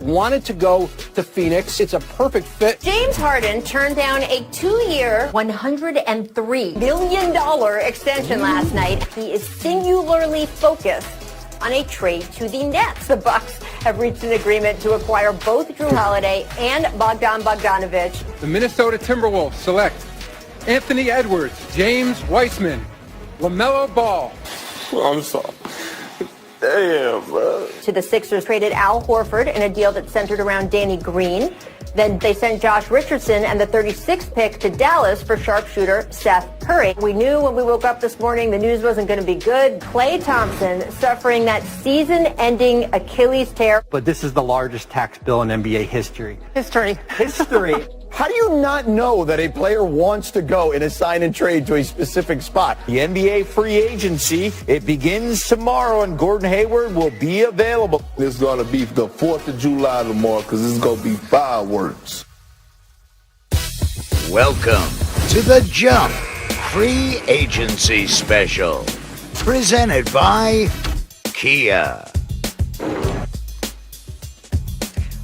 wanted to go to Phoenix. It's a perfect fit. James Harden turned down a 2-year, $103 million extension last night. He is singularly focused on a trade to the Nets. The Bucks have reached an agreement to acquire both Jrue Holiday and Bogdanovic. The Minnesota Timberwolves select Anthony Edwards, James Weissman, LaMelo Ball. I'm sorry. Damn, bro. To the Sixers traded Al Horford in a deal that centered around Danny Green. Then they sent Josh Richardson and the 36th pick to Dallas for sharpshooter Steph Curry. We knew when we woke up this morning the news wasn't going to be good. Klay Thompson suffering that season-ending Achilles tear. But this is the largest tax bill in NBA history. History. How do you not know that a player wants to go in a sign and trade to a specific spot? The NBA free agency, it begins tomorrow, and Gordon Hayward will be available. It's going to be the 4th of July tomorrow because it's going to be fireworks. Welcome to the Jump Free Agency Special, presented by Kia.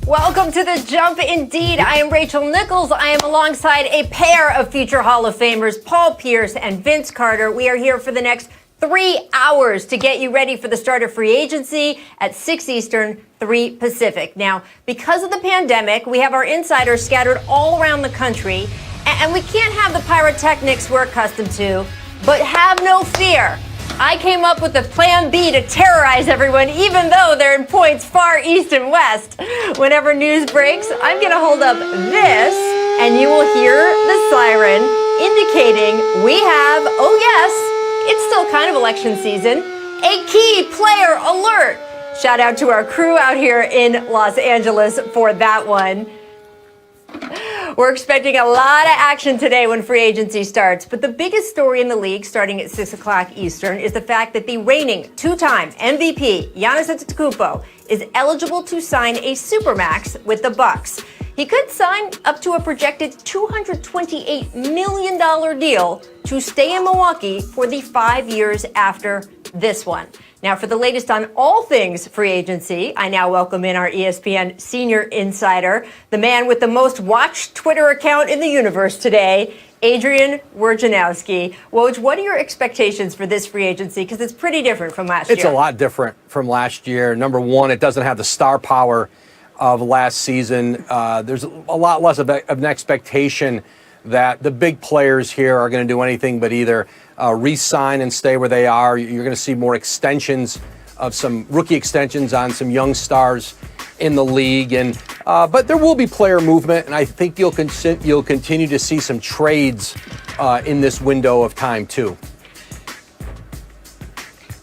Welcome to the Jump indeed. I am Rachel Nichols. I am alongside a pair of future Hall of Famers, Paul Pierce and Vince Carter. We are here for the next 3 hours to get you ready for the start of free agency at 6 Eastern, 3 Pacific. Now, because of the pandemic, we have our insiders scattered all around the country, and we can't have the pyrotechnics we're accustomed to, but have no fear. I came up with a plan B to terrorize everyone, even though they're in points far east and west. Whenever news breaks, I'm going to hold up this, and you will hear the siren indicating we have, oh yes, it's still kind of election season, a key player alert. Shout out to our crew out here in Los Angeles for that one. We're expecting a lot of action today when free agency starts, but the biggest story in the league starting at 6 o'clock Eastern is the fact that the reigning two-time MVP, Giannis Antetokounmpo, is eligible to sign a supermax with the Bucks. He could sign up to a projected $228 million deal to stay in Milwaukee for the 5 years after this one. Now, for the latest on all things free agency, I now welcome in our ESPN senior insider, the man with the most watched Twitter account in the universe today, Adrian Wojnarowski. Woj, what are your expectations for this free agency? Because it's pretty different from last year. It's a lot different from last year. Number one, it doesn't have the star power of last season. There's a lot less of an expectation that the big players here are going to do anything but either re-sign and stay where they are. You're going to see more extensions of some rookie extensions on some young stars in the league, and but there will be player movement, and I think you'll continue to see some trades in this window of time too.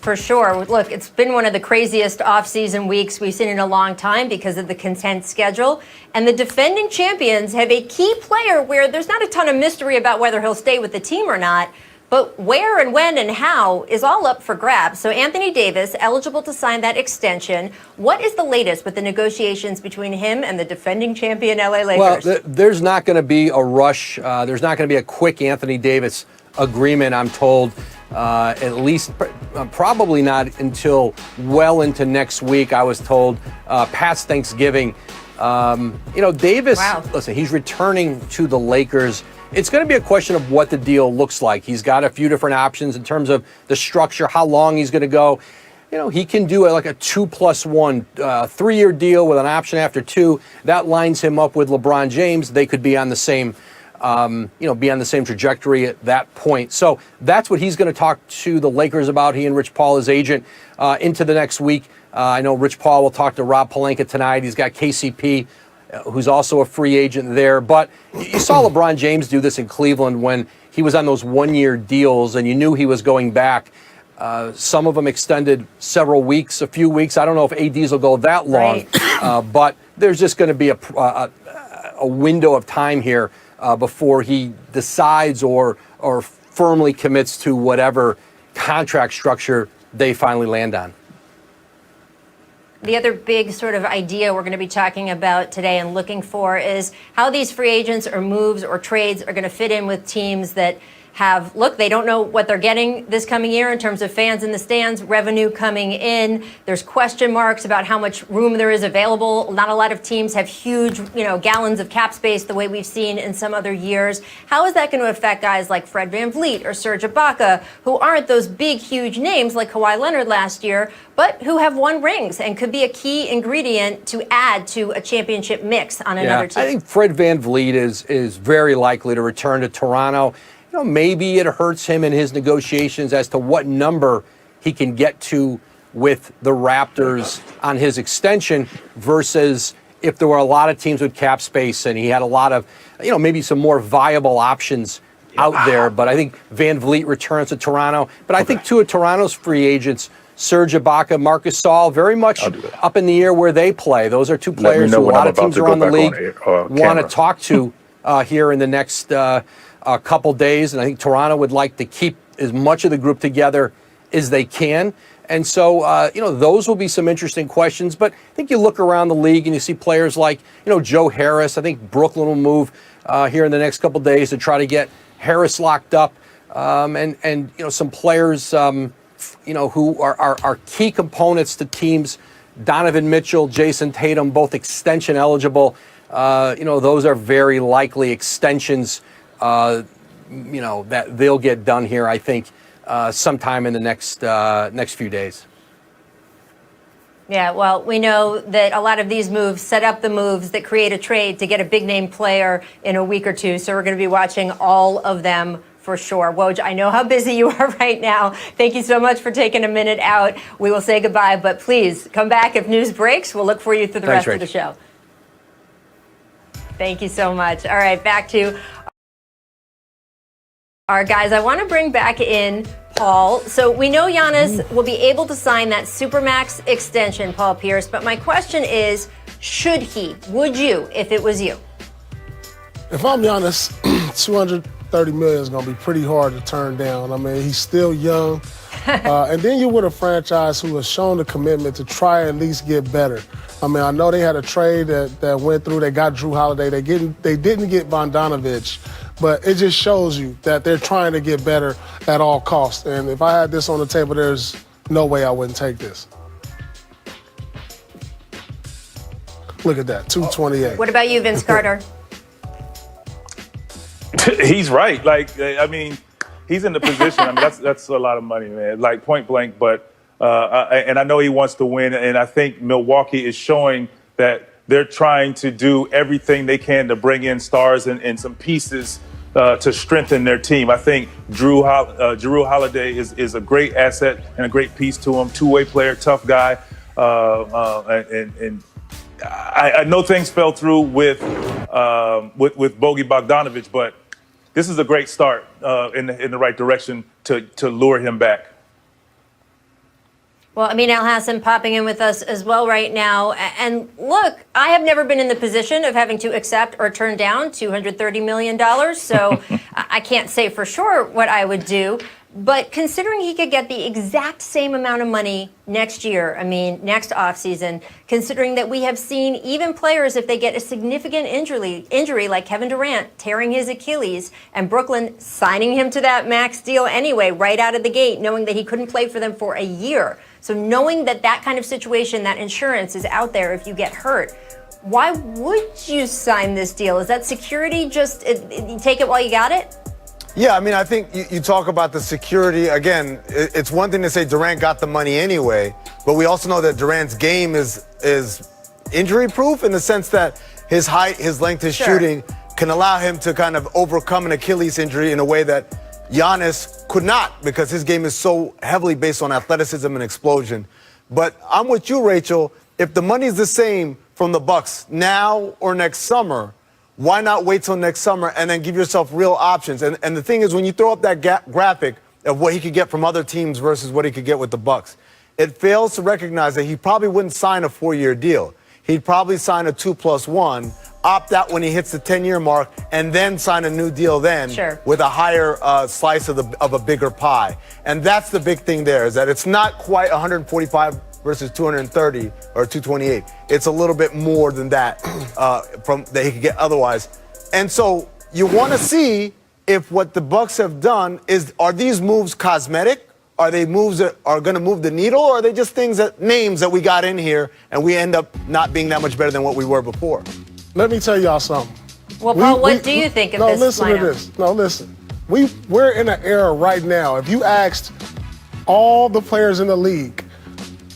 For sure. Look, it's been one of the craziest off-season weeks we've seen in a long time because of the condensed schedule. And the defending champions have a key player where there's not a ton of mystery about whether he'll stay with the team or not. But where and when and how is all up for grabs. So Anthony Davis, eligible to sign that extension. What is the latest with the negotiations between him and the defending champion LA Lakers? Well, there's not going to be a rush. There's not going to be a quick Anthony Davis agreement, I'm told. At least probably not until well into next week, I was told, past Thanksgiving. Davis, wow. Listen, he's returning to the Lakers. It's going to be a question of what the deal looks like. He's got a few different options in terms of the structure, how long he's going to go. He can do like a 2+1, 3-year deal with an option after 2. That lines him up with LeBron James. They could be on the same be on the same trajectory at that point. So that's what he's going to talk to the Lakers about, he and Rich Paul, his agent, into the next week. I know Rich Paul will talk to Rob Pelinka tonight. He's got KCP, who's also a free agent there. But you saw LeBron James do this in Cleveland when he was on those 1-year deals, and you knew he was going back. Some of them extended several weeks, a few weeks. I don't know if ADs will go that long, right. But there's just going to be a window of time here before he decides or firmly commits to whatever contract structure they finally land on. The other big sort of idea we're going to be talking about today and looking for is how these free agents or moves or trades are going to fit in with teams that they don't know what they're getting this coming year in terms of fans in the stands, revenue coming in. There's question marks about how much room there is available. Not a lot of teams have huge, gallons of cap space the way we've seen in some other years. How is that going to affect guys like Fred VanVleet or Serge Ibaka, who aren't those big, huge names like Kawhi Leonard last year, but who have won rings and could be a key ingredient to add to a championship mix on another team? I think Fred VanVleet is very likely to return to Toronto. Maybe it hurts him in his negotiations as to what number he can get to with the Raptors on his extension versus if there were a lot of teams with cap space and he had a lot of, maybe some more viable options out there. But I think VanVleet returns to Toronto. But I think two of Toronto's free agents, Serge Ibaka, Marcus Gasol, very much up in the air where they play. Those are two players who a lot of teams around the league want to talk to here in the next couple days. And I think Toronto would like to keep as much of the group together as they can. And so, those will be some interesting questions. But I think you look around the league and you see players like, Joe Harris. I think Brooklyn will move here in the next couple days to try to get Harris locked up. And some players, who are key components to teams. Donovan Mitchell, Jason Tatum, both extension eligible. Those are very likely extensions, that they'll get done here, I think, sometime in the next few days. Yeah, well, we know that a lot of these moves set up the moves that create a trade to get a big name player in a week or two. So we're going to be watching all of them for sure. Woj, I know how busy you are right now. Thank you so much for taking a minute out. We will say goodbye, but please come back if news breaks. We'll look for you through the rest of the show. Thank you so much. All right, back to our guys. I want to bring back in Paul. So we know Giannis will be able to sign that Supermax extension, Paul Pierce, but my question is, should he? Would you, if it was you? If I'm Giannis, $230 million is going to be pretty hard to turn down. I mean, he's still young. And then you're with a franchise who has shown the commitment to try at least get better. I mean, I know they had a trade that went through. They got Drew Holiday. They didn't get Bogdanovic. But it just shows you that they're trying to get better at all costs. And if I had this on the table, there's no way I wouldn't take this. Look at that, $228. What about you, Vince Carter? He's right. He's in the position. I mean, that's a lot of money, man. Like point blank. But and I know he wants to win. And I think Milwaukee is showing that they're trying to do everything they can to bring in stars and some pieces to strengthen their team. I think Drew Holiday is a great asset and a great piece to him. Two-way player, tough guy. And I know things fell through with Bogey Bogdanovic, but this is a great start in the right direction to lure him back. Well, Amin Al-Hassan popping in with us as well right now. And look, I have never been in the position of having to accept or turn down $230 million. So I can't say for sure what I would do. But considering he could get the exact same amount of money next year, next offseason, considering that we have seen even players, if they get a significant injury like Kevin Durant tearing his Achilles and Brooklyn signing him to that max deal anyway, right out of the gate, knowing that he couldn't play for them for a year. So knowing that kind of situation, that insurance is out there if you get hurt, why would you sign this deal? Is that security, just you take it while you got it? Yeah, I think you talk about the security. Again, it's one thing to say Durant got the money anyway, but we also know that Durant's game is injury-proof in the sense that his height, his length, his shooting can allow him to kind of overcome an Achilles injury in a way that Giannis could not, because his game is so heavily based on athleticism and explosion. But I'm with you, Rachel. If the money's the same from the Bucks now or next summer, why not wait till next summer and then give yourself real options? And the thing is, when you throw up that graphic of what he could get from other teams versus what he could get with the Bucks, it fails to recognize that he probably wouldn't sign a 4-year deal. He'd probably sign a 2+1, opt out when he hits the 10-year mark, and then sign a new deal then with a higher slice of a bigger pie. And that's the big thing there, is that it's not quite 145 versus 230 or 228. It's a little bit more than that from that he could get otherwise. And so you want to see if what the Bucks have done are these moves cosmetic? Are they moves that are going to move the needle, or are they just names that we got in here and we end up not being that much better than what we were before? Let me tell y'all something. Well, Paul, what do you think of this listen lineup? to this. No, listen. We're in an era right now. If you asked all the players in the league,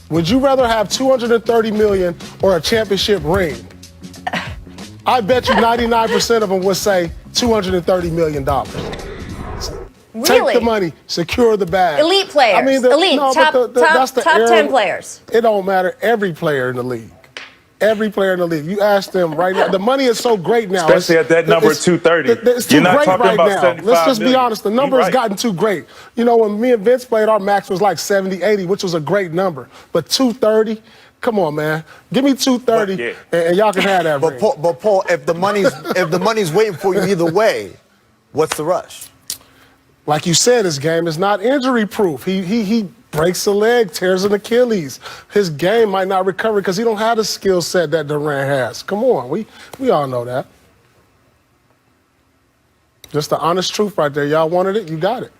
would you rather have $230 million or a championship ring? I bet you 99% of them would say $230 million. Really? Take the money, secure the bag. Elite players. I mean, top 10 players. It don't matter. Every player in the league. Every player in the league. You ask them right now. The money is so great now. Especially at that number 230. It's too You're not great talking right about now. 75 Let's just be million. honest. The number has gotten too great. You know, when me and Vince played, our max was like 70, 80, which was a great number. But 230, come on, man. Give me 230, and y'all can have that. But Paul, if the money's waiting for you either way, what's the rush? Like you said, his game is not injury proof. He breaks a leg, tears an Achilles. His game might not recover because he don't have the skill set that Durant has. Come on, we all know that. Just the honest truth right there. Y'all wanted it, you got it.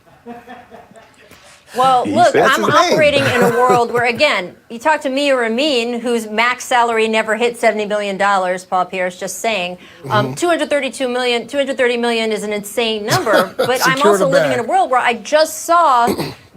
Well, look, I'm operating in a world where, again, you talk to me or Amin, whose max salary never hit $70 million, Paul Pierce, just saying. $230 million is an insane number, but I'm also living in a world where I just saw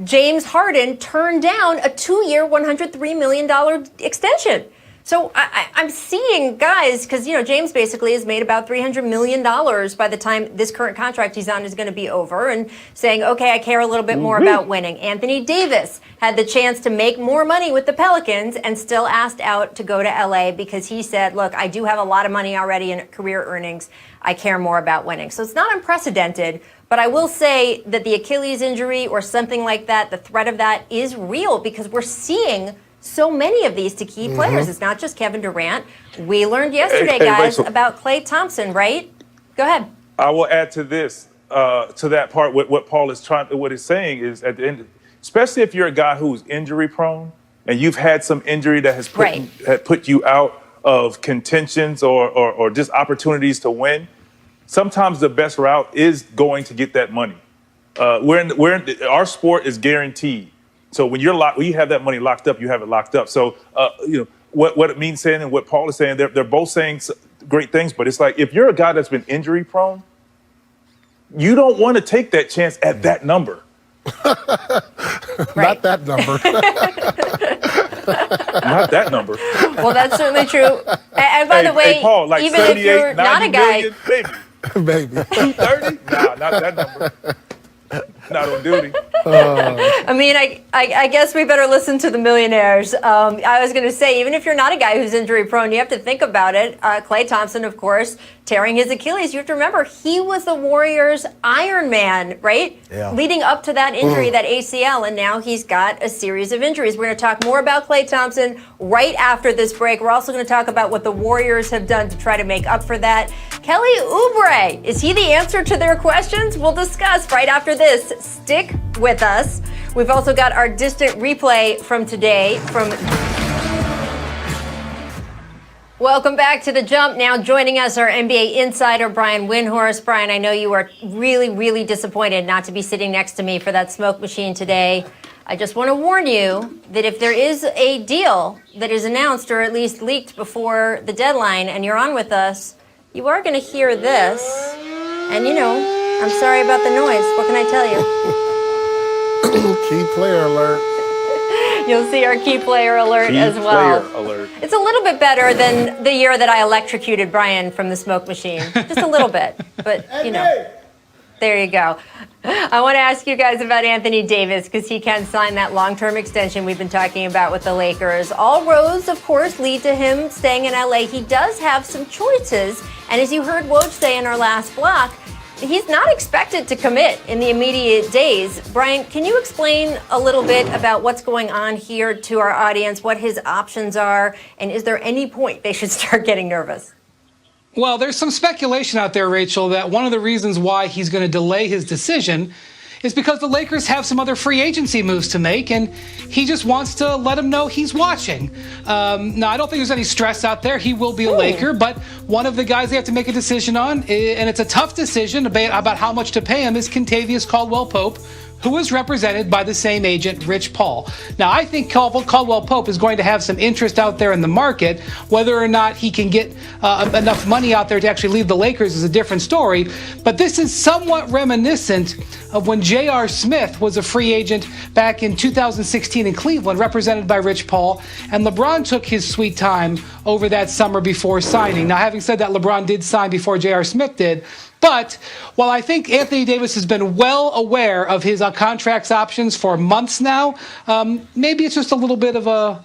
James Harden turn down a 2-year, $103 million extension. So I'm seeing guys, because, you know, James basically has made about $300 million by the time this current contract he's on is going to be over, and saying, okay, I care a little bit more about winning. Anthony Davis had the chance to make more money with the Pelicans and still asked out to go to LA because he said, look, I do have a lot of money already in career earnings. I care more about winning. So it's not unprecedented, but I will say that the Achilles injury or something like that, the threat of that is real because we're seeing so many of these to key players. It's not just Kevin Durant. We learned yesterday, guys, Rachel, about Klay Thompson, right? Go ahead. I will add to this, to that part. What Paul is what he's saying is at the end, especially if you're a guy who's injury prone and you've had some injury that has put you out of contentions or just opportunities to win. Sometimes the best route is going to get that money. Our sport is guaranteed. So when you have that money locked up, you have it locked up. So you know what it means saying and what Paul is saying. They're both saying great things, but it's like if you're a guy that's been injury prone, you don't want to take that chance at that number. Not that number. Not that number. Well, that's certainly true. And by the way, Paul, like even if you're not a guy, Maybe. 230? Nah, not that number. Not on duty. I mean, I guess we better listen to the millionaires. I was going to say, even if you're not a guy who's injury prone, you have to think about it. Klay Thompson, of course, tearing his Achilles. You have to remember, he was the Warriors' Iron Man, right? Yeah. Leading up to that injury, that ACL, and now he's got a series of injuries. We're going to talk more about Klay Thompson right after this break. We're also going to talk about what the Warriors have done to try to make up for that. Kelly Oubre, is he the answer to their questions? We'll discuss right after this. Stick with us. We've also got our distant replay from today from... Welcome back to The Jump. Now joining us, our NBA insider, Brian Windhorst. Brian, I know you are really, really disappointed not to be sitting next to me for that smoke machine today. I just want to warn you that if there is a deal that is announced or at least leaked before the deadline and you're on with us, you are going to hear this. And, you know, I'm sorry about the noise. What can I tell you? Key player alert. You'll see our key player alert as well. Player alert. It's a little bit better than the year that I electrocuted Brian from the smoke machine. Just a little bit. But, you know, there you go. I want to ask you guys about Anthony Davis because he can sign that long-term extension we've been talking about with the Lakers. All roads, of course, lead to him staying in LA. He does have some choices. And as you heard Woj say in our last block, he's not expected to commit in the immediate days. Brian, can you explain a little bit about what's going on here to our audience, what his options are, and is there any point they should start getting nervous? Well, there's some speculation out there, Rachel, that one of the reasons why he's going to delay his decision is because the Lakers have some other free agency moves to make, and he just wants to let him know he's watching. Now, I don't think there's any stress out there. He will be a Laker, but one of the guys they have to make a decision on, and it's a tough decision about how much to pay him, is Kentavious Caldwell-Pope, who is represented by the same agent, Rich Paul. Now, I think Caldwell-Pope is going to have some interest out there in the market. Whether or not he can get enough money out there to actually leave the Lakers is a different story. But this is somewhat reminiscent of when J.R. Smith was a free agent back in 2016 in Cleveland, represented by Rich Paul, and LeBron took his sweet time over that summer before signing. Now, having said that, LeBron did sign before J.R. Smith did. But while I think Anthony Davis has been well aware of his contracts options for months now, maybe it's just a little bit of a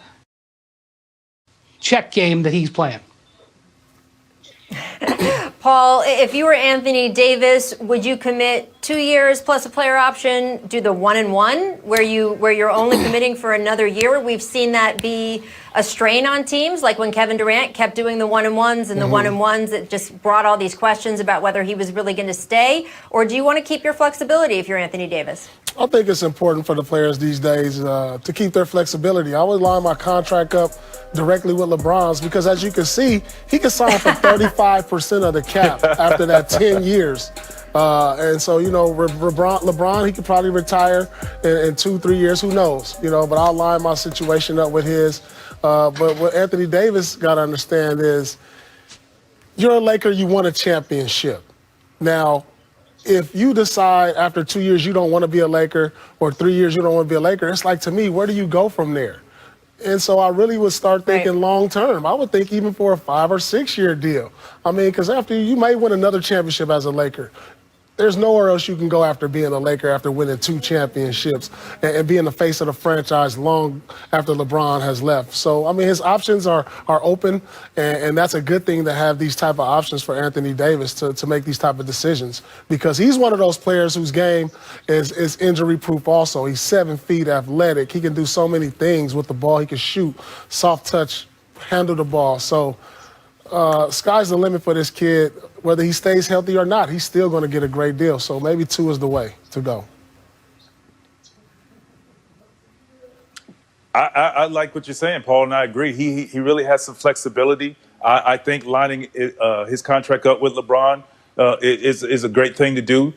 check game that he's playing. Paul, if you were Anthony Davis, would you commit 2 years plus a player option, do the 1-and-1, where you're only committing for another year? We've seen that be a strain on teams, like when Kevin Durant kept doing the 1-and-1s and the 1-and-1s, it just brought all these questions about whether he was really going to stay. Or do you want to keep your flexibility if you're Anthony Davis? I think it's important for the players these days to keep their flexibility. I always line my contract up directly with LeBron's because, as you can see, he can sign for 35% of the cap after that 10 years. And so, LeBron, he could probably retire in 2-3 years. Who knows? But I'll line my situation up with his. But what Anthony Davis got to understand is you're a Laker, you won a championship. Now, if you decide after 2 years you don't want to be a Laker or 3 years you don't want to be a Laker, it's like, to me, where do you go from there? And so I really would start thinking long term. I would think even for a 5 or 6 year deal. I mean, because after you may win another championship as a Laker. There's nowhere else you can go after being a Laker after winning 2 championships and being the face of the franchise long after LeBron has left. So, I mean, his options are open, and that's a good thing to have these type of options for Anthony Davis to make these type of decisions, because he's one of those players whose game is injury-proof also. He's 7 feet, athletic. He can do so many things with the ball. He can shoot, soft touch, handle the ball. So, sky's the limit for this kid. Whether he stays healthy or not, he's still going to get a great deal. So maybe 2 is the way to go. I like what you're saying, Paul, and I agree. He really has some flexibility. I think lining his contract up with LeBron is a great thing to do.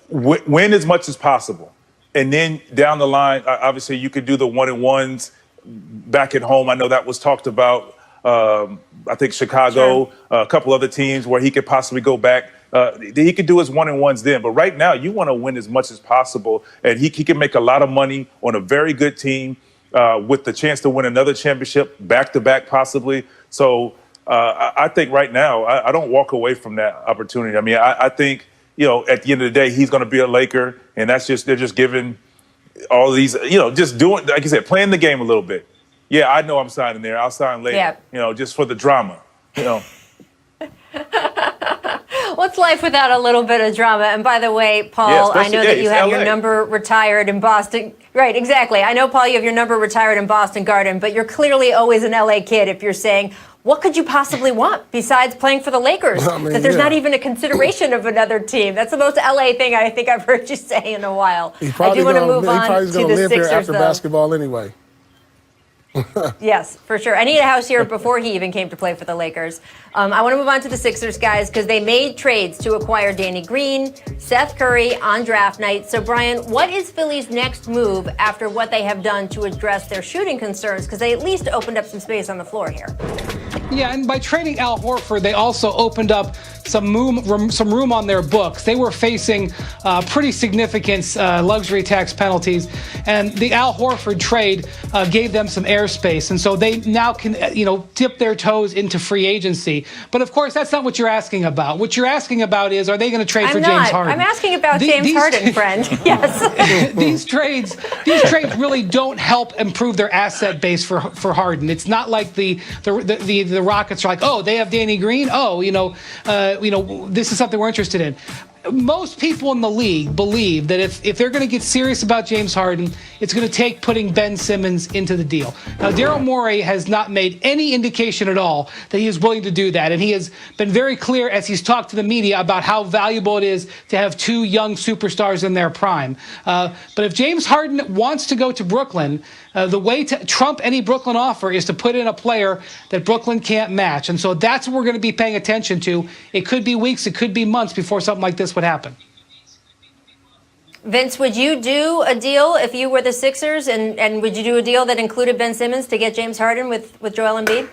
Win as much as possible. And then down the line, obviously, you could do the 1-and-1s back at home. I know that was talked about. I think Chicago, a couple other teams where he could possibly go back. He could do his 1-and-1s then. But right now, you want to win as much as possible. And he can make a lot of money on a very good team with the chance to win another championship back-to-back possibly. So I think right now, I don't walk away from that opportunity. I mean, I think, at the end of the day, he's going to be a Laker. And they're just giving all these, just doing, like you said, playing the game a little bit. Yeah, I know I'm signing there. I'll sign later, just for the drama, What's life without a little bit of drama? And by the way, Paul, I know that you have your number retired in Boston. Right, exactly. I know, Paul, you have your number retired in Boston Garden, but you're clearly always an LA kid if you're saying, what could you possibly want besides playing for the Lakers? That there's not even a consideration of another team. That's the most LA thing I think I've heard you say in a while. I do want to move on to the live Sixers, here after though. Basketball anyway. Yes, for sure. And he had a house here before he even came to play for the Lakers. I want to move on to the Sixers, guys, because they made trades to acquire Danny Green, Seth Curry on draft night. So, Brian, what is Philly's next move after what they have done to address their shooting concerns? Because they at least opened up some space on the floor here. Yeah, and by trading Al Horford, they also opened up some room on their books. They were facing pretty significant luxury tax penalties, and the Al Horford trade gave them some airspace, and so they now can, dip their toes into free agency. But of course, that's not what you're asking about. What you're asking about is, are they going to trade for James Harden? I'm asking about James Harden, friend. Yes. These trades really don't help improve their asset base for Harden. It's not like the Rockets are like, oh, they have Danny Green. Oh, this is something we're interested in. most people in the league believe that if they're going to get serious about James Harden, it's going to take putting Ben Simmons into the deal. Now, Daryl Morey has not made any indication at all that he is willing to do that, and he has been very clear as he's talked to the media about how valuable it is to have two young superstars in their prime. But if James Harden wants to go to Brooklyn, the way to trump any Brooklyn offer is to put in a player that Brooklyn can't match. And so that's what we're going to be paying attention to. It could be weeks, it could be months before something like this would happen. Vince, would you do a deal if you were the Sixers, and would you do a deal that included Ben Simmons to get James Harden with Joel Embiid?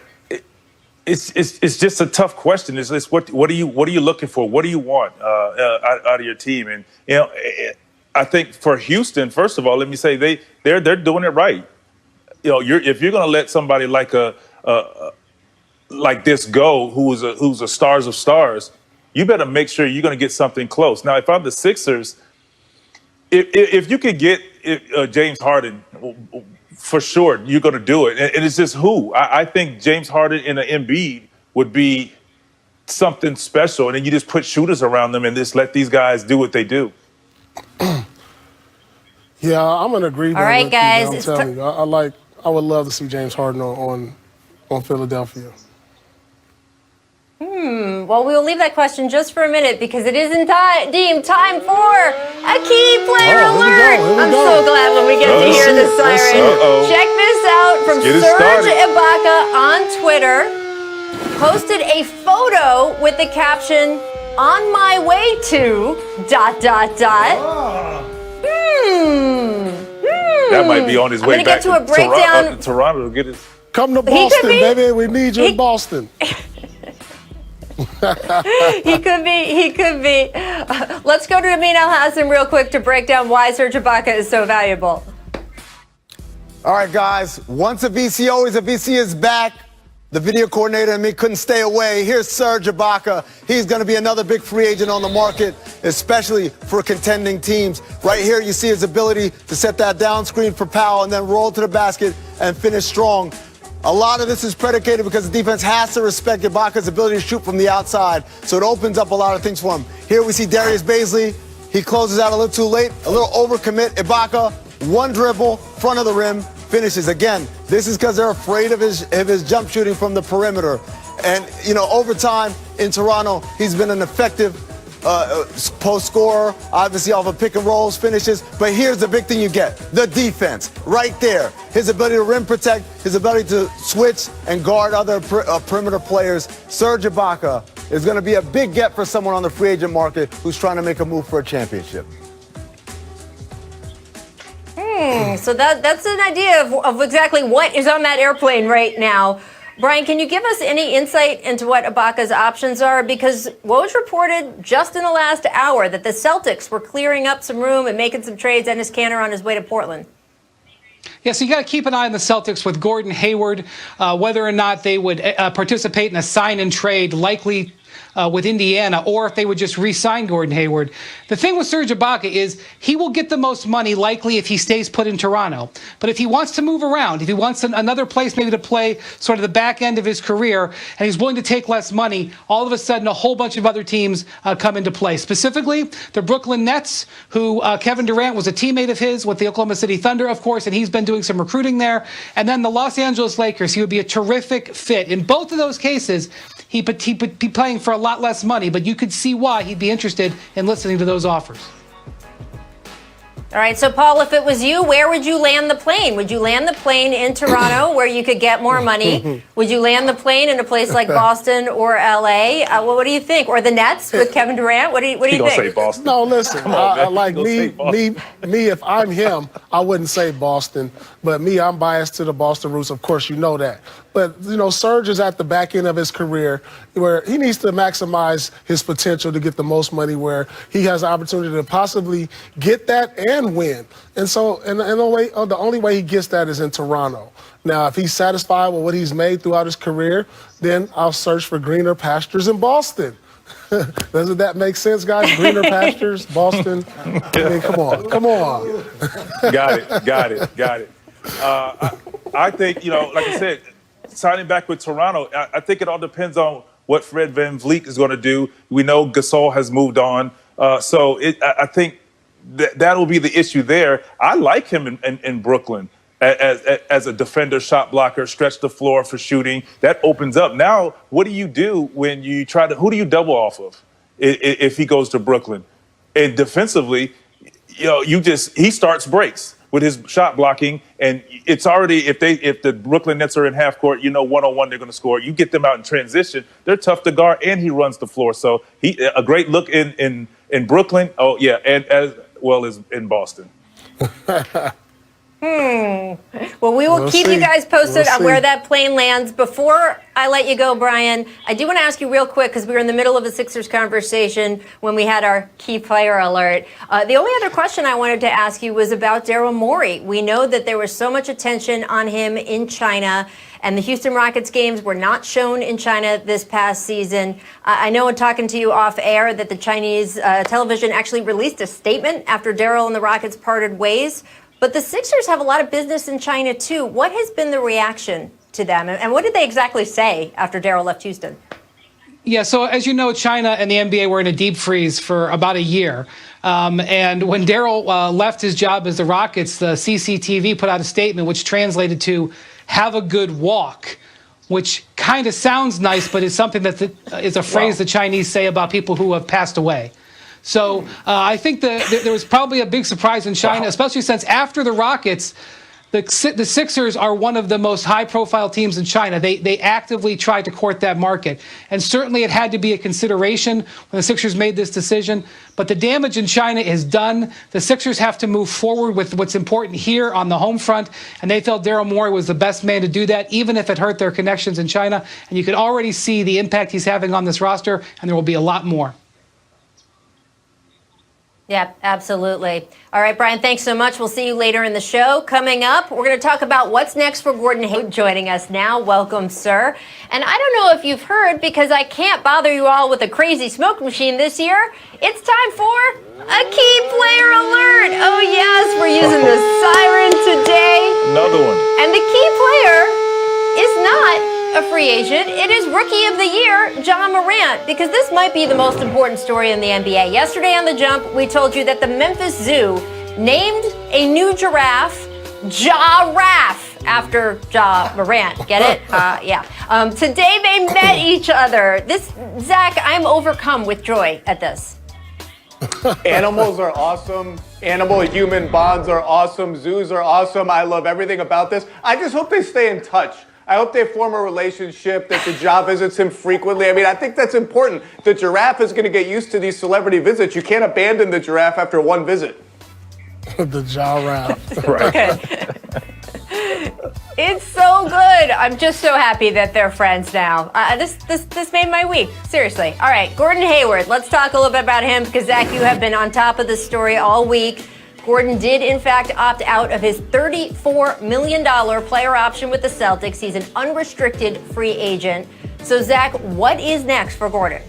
It's just a tough question. It's what are you looking for? What do you want out of your team? And I think for Houston, first of all, let me say they're doing it right. If you're going to let somebody like this go, who's a stars of stars, you better make sure you're going to get something close. Now, if I'm the Sixers, if you could get James Harden, for sure you're going to do it. And it's just who. I think James Harden and an Embiid would be something special. And then you just put shooters around them and just let these guys do what they do. Yeah, I'm in agreement. All right, with guys. You, I'm telling you, I would love to see James Harden on Philadelphia. Well, we'll leave that question just for a minute because it is indeed time for a key player alert. I'm so glad when we get to hear the siren. Check this out from Serge Ibaka on Twitter. Posted a photo with the caption, "On my way to ... That might be on his way back to a breakdown. Toronto to get his. Come to Boston, baby. We need you in Boston. He could be. Let's go to Amin Al-Hassan real quick to break down why Serge Ibaka is so valuable. All right, guys. Once a VC, always a VC is back. The video coordinator and me couldn't stay away. Here's Serge Ibaka. He's going to be another big free agent on the market, especially for contending teams. Right here, you see his ability to set that down screen for Powell and then roll to the basket and finish strong. A lot of this is predicated because the defense has to respect Ibaka's ability to shoot from the outside, so it opens up a lot of things for him. Here we see Darius Bazley. He closes out a little too late, a little overcommit. Ibaka, one dribble, front of the rim, finishes. Again, this is because they're afraid of his jump shooting from the perimeter. And, over time in Toronto, he's been an effective post scorer, obviously off of pick and rolls, finishes. But here's the big thing you get, the defense, right there. His ability to rim protect, his ability to switch and guard other perimeter players. Serge Ibaka is going to be a big get for someone on the free agent market who's trying to make a move for a championship. So that's an idea of exactly what is on that airplane right now. Brian, can you give us any insight into what Ibaka's options are? Because Woj reported just in the last hour that the Celtics were clearing up some room and making some trades. Dennis Cantor on his way to Portland. Yeah, so you got to keep an eye on the Celtics with Gordon Hayward, whether or not they would participate in a sign and trade, likely with Indiana, or if they would just re-sign Gordon Hayward. The thing with Serge Ibaka is he will get the most money likely if he stays put in Toronto. But if he wants to move around, if he wants another place maybe to play sort of the back end of his career, and he's willing to take less money, all of a sudden a whole bunch of other teams come into play. Specifically, the Brooklyn Nets, who Kevin Durant was a teammate of his with the Oklahoma City Thunder, of course, and he's been doing some recruiting there. And then the Los Angeles Lakers, he would be a terrific fit. In both of those cases, he'd be playing for a lot less money, but you could see why he'd be interested in listening to those offers. All right, so Paul, if it was you, where would you land the plane? Would you land the plane in Toronto where you could get more money? Would you land the plane in a place like Boston or LA? What do you think? Or the Nets with Kevin Durant? What do you think? Say Boston. No, listen. Come on, man. Like me, if I'm him, I wouldn't say Boston. But me, I'm biased to the Boston roots. Of course, you know that. But, Serge is at the back end of his career where he needs to maximize his potential to get the most money, where he has the opportunity to possibly get that and win. And so, the only way he gets that is in Toronto. Now, if he's satisfied with what he's made throughout his career, then I'll search for greener pastures in Boston. Doesn't that make sense, guys? Greener pastures, Boston. I mean, come on. Got it. I think, like I said, signing back with Toronto, I think it all depends on what Fred VanVleet is going to do. We know Gasol has moved on. I think that will be the issue there. I like him in Brooklyn as a defender, shot blocker, stretch the floor for shooting. That opens up. Now, what do you do when you who do you double off of if he goes to Brooklyn? And defensively, he starts breaks with his shot blocking, and it's already if the Brooklyn Nets are in half court, one-on-one they're going to score. You get them out in transition, they're tough to guard, and he runs the floor. So a great look in Brooklyn. Oh yeah, and as well as in Boston. Well, we will keep you guys posted on where that plane lands. Before I let you go, Brian, I do want to ask you real quick, because we were in the middle of a Sixers conversation when we had our key player alert. The only other question I wanted to ask you was about Daryl Morey. We know that there was so much attention on him in China, and the Houston Rockets games were not shown in China this past season. I know in talking to you off air that the Chinese television actually released a statement after Daryl and the Rockets parted ways. But the Sixers have a lot of business in China, too. What has been the reaction to them? And what did they exactly say after Daryl left Houston? Yeah, so as you know, China and the NBA were in a deep freeze for about a year. And when Daryl left his job as the Rockets, the CCTV put out a statement which translated to "have a good walk," which kind of sounds nice, but is something that is a phrase the Chinese say about people who have passed away. So I think there was probably a big surprise in China, especially since after the Rockets, the Sixers are one of the most high-profile teams in China. They actively tried to court that market. And certainly it had to be a consideration when the Sixers made this decision. But the damage in China is done. The Sixers have to move forward with what's important here on the home front. And they felt Daryl Morey was the best man to do that, even if it hurt their connections in China. And you can already see the impact he's having on this roster, and there will be a lot more. Yeah, absolutely. All right, Brian, thanks so much. We'll see you later in the show. Coming up, we're going to talk about what's next for Gordon Hayward joining us now. Welcome, sir. And I don't know if you've heard, because I can't bother you all with a crazy smoke machine this year. It's time for a key player alert. Oh, yes, we're using the siren today. Another one. And the key player is not a free agent. It is Rookie of the Year, Ja Morant, because this might be the most important story in the NBA. Yesterday on The Jump, we told you that the Memphis Zoo named a new giraffe Ja-raph after Ja Morant. Get it? Yeah. Today they met each other. Zach, I'm overcome with joy at this. Animals are awesome. Animal-human bonds are awesome. Zoos are awesome. I love everything about this. I just hope they stay in touch. I hope they form a relationship, that the Ja visits him frequently. I mean, I think that's important. The giraffe is going to get used to these celebrity visits. You can't abandon the giraffe after one visit. The Ja-raph. Right. Okay. It's so good. I'm just so happy that they're friends now. This made my week. Seriously. All right, Gordon Hayward. Let's talk a little bit about him, because, Zach, you have been on top of this story all week. Gordon did, in fact, opt out of his $34 million player option with the Celtics. He's an unrestricted free agent. So, Zach, what is next for Gordon?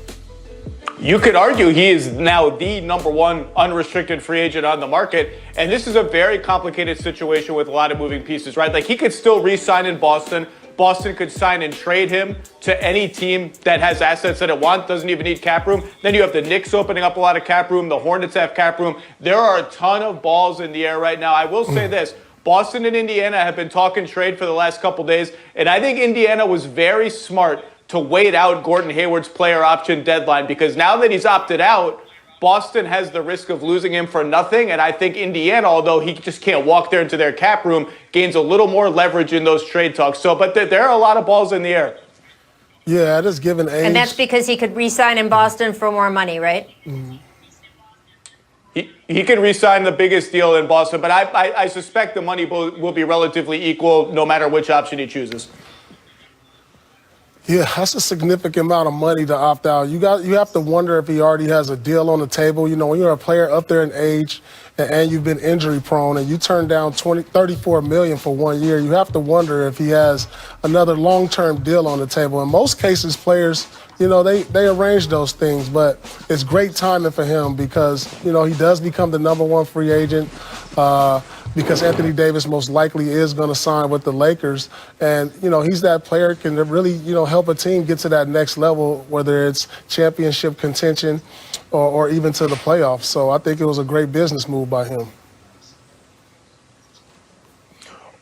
You could argue he is now the number one unrestricted free agent on the market. And this is a very complicated situation with a lot of moving pieces, right? Like, he could still re-sign in Boston. Boston could sign and trade him to any team that has assets that it wants, doesn't even need cap room. Then you have the Knicks opening up a lot of cap room. The Hornets have cap room. There are a ton of balls in the air right now. I will say this. Boston and Indiana have been talking trade for the last couple days, and I think Indiana was very smart to wait out Gordon Hayward's player option deadline, because now that he's opted out, Boston has the risk of losing him for nothing, and I think Indiana, although he just can't walk there into their cap room, gains a little more leverage in those trade talks. So, but there are a lot of balls in the air. Yeah, it is given age. And that's because he could re-sign in Boston for more money, right? Mm-hmm. He can re-sign the biggest deal in Boston, but I suspect the money will be relatively equal no matter which option he chooses. Yeah, that's a significant amount of money to opt out. You have to wonder if he already has a deal on the table. You know, when you're a player up there in age and you've been injury prone and you turn down $34 million for 1 year, you have to wonder if he has another long-term deal on the table. In most cases, players, you know, they arrange those things, but it's great timing for him because, you know, he does become the number one free agent. because Anthony Davis most likely is going to sign with the Lakers. And, he's that player can really, help a team get to that next level, whether it's championship contention or even to the playoffs. So I think it was a great business move by him.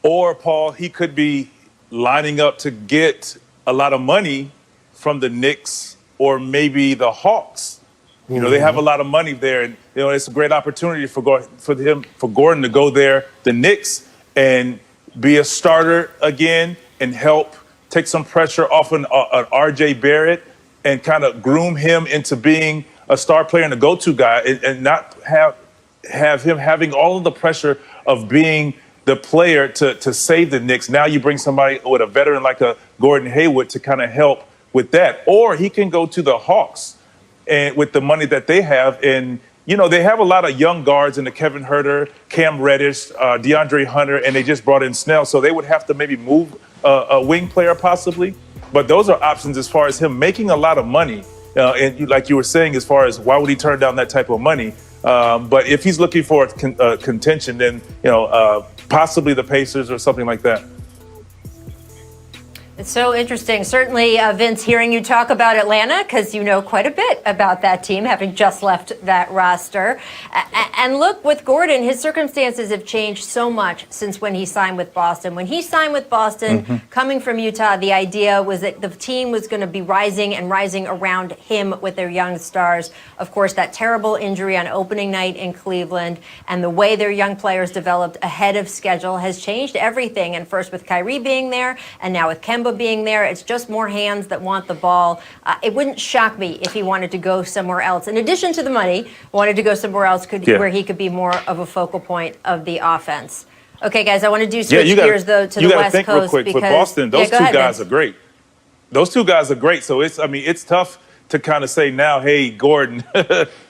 Or, Paul, he could be lining up to get a lot of money from the Knicks or maybe the Hawks. They have a lot of money there, and it's a great opportunity for Gordon to go there, the Knicks, and be a starter again and help take some pressure off an R.J. Barrett and kind of groom him into being a star player and a go-to guy, and not have him having all of the pressure of being the player to save the Knicks. Now you bring somebody with a veteran like a Gordon Hayward to kind of help with that. Or he can go to the Hawks and with the money that they have. And, they have a lot of young guards in the Kevin Huerter, Cam Reddish, DeAndre Hunter, and they just brought in Snell. So they would have to maybe move a wing player possibly. But those are options as far as him making a lot of money. And like you were saying, as far as why would he turn down that type of money? But if he's looking for contention, then, possibly the Pacers or something like that. It's so interesting. Certainly, Vince, hearing you talk about Atlanta, because you know quite a bit about that team, having just left that roster. And look, with Gordon, his circumstances have changed so much since when he signed with Boston. When he signed with Boston, coming from Utah, the idea was that the team was going to be rising and rising around him with their young stars. Of course, that terrible injury on opening night in Cleveland and the way their young players developed ahead of schedule has changed everything. And first with Kyrie being there, and now with Kemba being there, it's just more hands that want the ball. It wouldn't shock me if he wanted to go somewhere else. In addition to the money, wanted to go somewhere else where he could be more of a focal point of the offense. Okay, guys, I want to switch gears, though, to the West Coast. Real quick, because, for Boston, those two guys Vince. are great. Those two guys are great. So it's tough to kind of say now, hey, Gordon,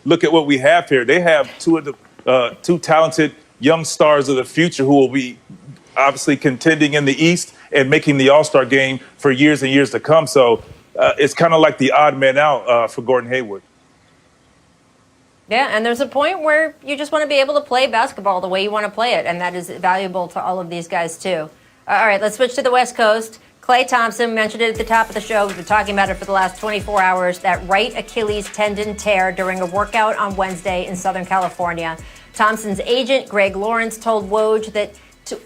look at what we have here. They have two talented young stars of the future who will be obviously contending in the East and making the All-Star game for years and years to come. So it's kind of like the odd man out for Gordon Hayward. Yeah, and there's a point where you just want to be able to play basketball the way you want to play it, and that is valuable to all of these guys, too. All right, let's switch to the West Coast. Klay Thompson mentioned it at the top of the show. We've been talking about it for the last 24 hours, that right Achilles tendon tear during a workout on Wednesday in Southern California. Thompson's agent, Greg Lawrence, told Woj that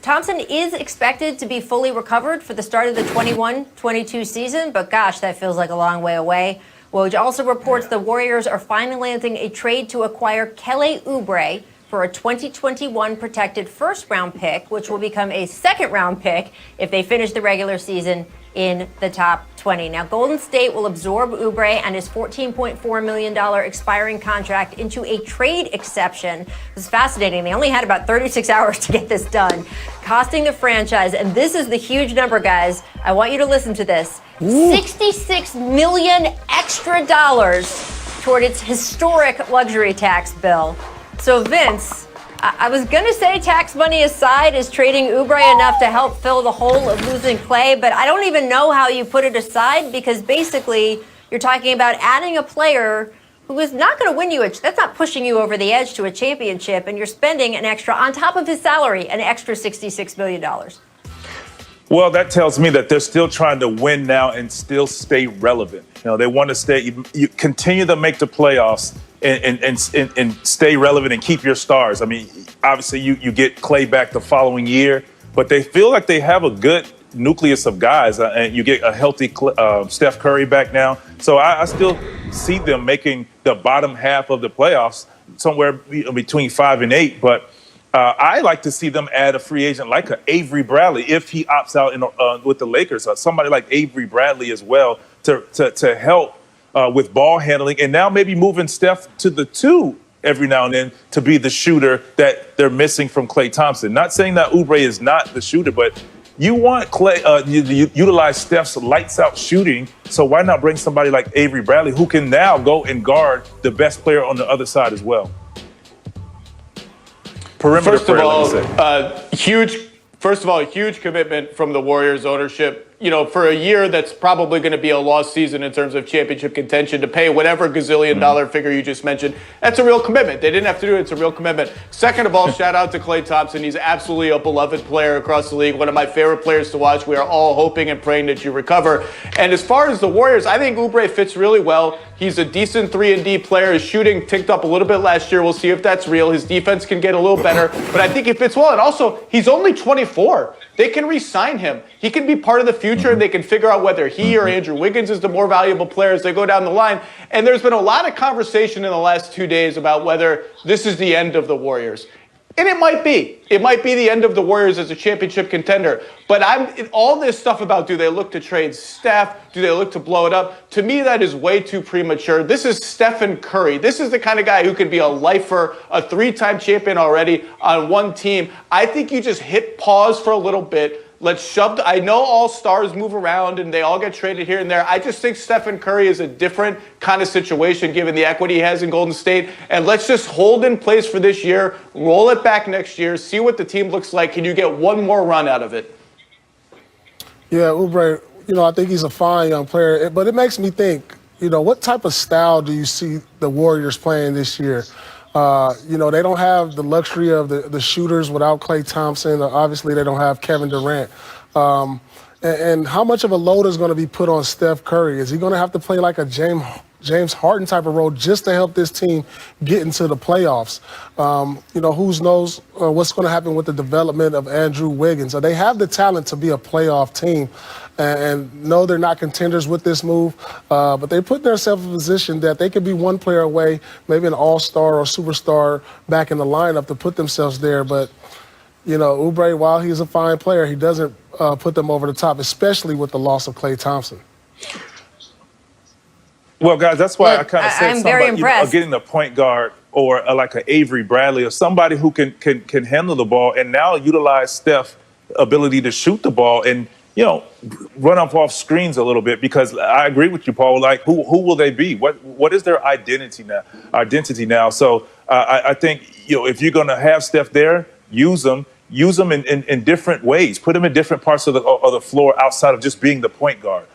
Thompson is expected to be fully recovered for the start of the 21-22 season, but gosh, that feels like a long way away. Woj also reports the Warriors are financing a trade to acquire Kelly Oubre for a 2021 protected first-round pick, which will become a second-round pick if they finish the regular season in the top 20. Now, Golden State will absorb Oubre and his $14.4 million expiring contract into a trade exception. This is fascinating. They only had about 36 hours to get this done, costing the franchise, and this is the huge number, guys. I want you to listen to this. $66 million extra dollars toward its historic luxury tax bill. So, Vince, I was going to say tax money aside, is trading Oubre enough to help fill the hole of losing Klay, but I don't even know how you put it aside, because basically you're talking about adding a player who is not going to win you. That's not pushing you over the edge to a championship, and you're spending an extra, on top of his salary, an extra $66 million. Well, that tells me that they're still trying to win now and still stay relevant. They want to stay, you continue to make the playoffs and stay relevant and keep your stars. I mean, obviously you get Klay back the following year, but they feel like they have a good nucleus of guys, and you get a healthy Steph Curry back now. So I still see them making the bottom half of the playoffs, somewhere between 5 and 8. But I like to see them add a free agent like a Avery Bradley if he opts out with the Lakers. Somebody like Avery Bradley as well to help with ball handling, and now maybe moving Steph to the 2 every now and then to be the shooter that they're missing from Klay Thompson. Not saying that Oubre is not the shooter, but you want Klay you utilize Steph's lights-out shooting, so why not bring somebody like Avery Bradley who can now go and guard the best player on the other side as well? Perimeter First of player, all, let me say. huge commitment from the Warriors ownership. for a year that's probably going to be a lost season in terms of championship contention, to pay whatever gazillion dollar figure you just mentioned, that's a real commitment. They didn't have to do it. It's a real commitment. Second of all, shout out to Klay Thompson. He's absolutely a beloved player across the league, one of my favorite players to watch. We are all hoping and praying that you recover. And as far as the Warriors, I think Oubre fits really well. He's a decent 3-and-D player. His shooting ticked up a little bit last year. We'll see if that's real. His defense can get a little better, but I think he fits well. And also, he's only 24. They can re-sign him. He can be part of the future, and they can figure out whether he or Andrew Wiggins is the more valuable player as they go down the line. And there's been a lot of conversation in the last 2 days about whether this is the end of the Warriors. And it might be. It might be the end of the Warriors as a championship contender. But all this stuff about, do they look to trade Steph? Do they look to blow it up? To me, that is way too premature. This is Stephen Curry. This is the kind of guy who can be a lifer, a 3-time champion already on one team. I think you just hit pause for a little bit. Let's shove. I know all stars move around and they all get traded here and there. I just think Stephen Curry is a different kind of situation given the equity he has in Golden State. And let's just hold in place for this year, roll it back next year, see what the team looks like. Can you get one more run out of it? Yeah, Oubre, I think he's a fine young player, but it makes me think, what type of style do you see the Warriors playing this year? They don't have the luxury of the shooters without Klay Thompson. Obviously, they don't have Kevin Durant. And how much of a load is going to be put on Steph Curry? Is he going to have to play like a James Harden type of role just to help this team get into the playoffs? Who knows what's going to happen with the development of Andrew Wiggins? So they have the talent to be a playoff team. And no, they're not contenders with this move, but they put themselves in a position that they could be one player away, maybe an all-star or superstar back in the lineup to put themselves there. But, Oubre, while he's a fine player, he doesn't put them over the top, especially with the loss of Klay Thompson. Well, guys, that's why I kind of said I'm something very about impressed. getting a point guard or like an Avery Bradley or somebody who can handle the ball and now utilize Steph's ability to shoot the ball and, run off screens a little bit, because I agree with you, Paul. Like, who will they be? What is their identity now? So I think, if you're going to have Steph there, use them in different ways. Put them in different parts of the floor outside of just being the point guard.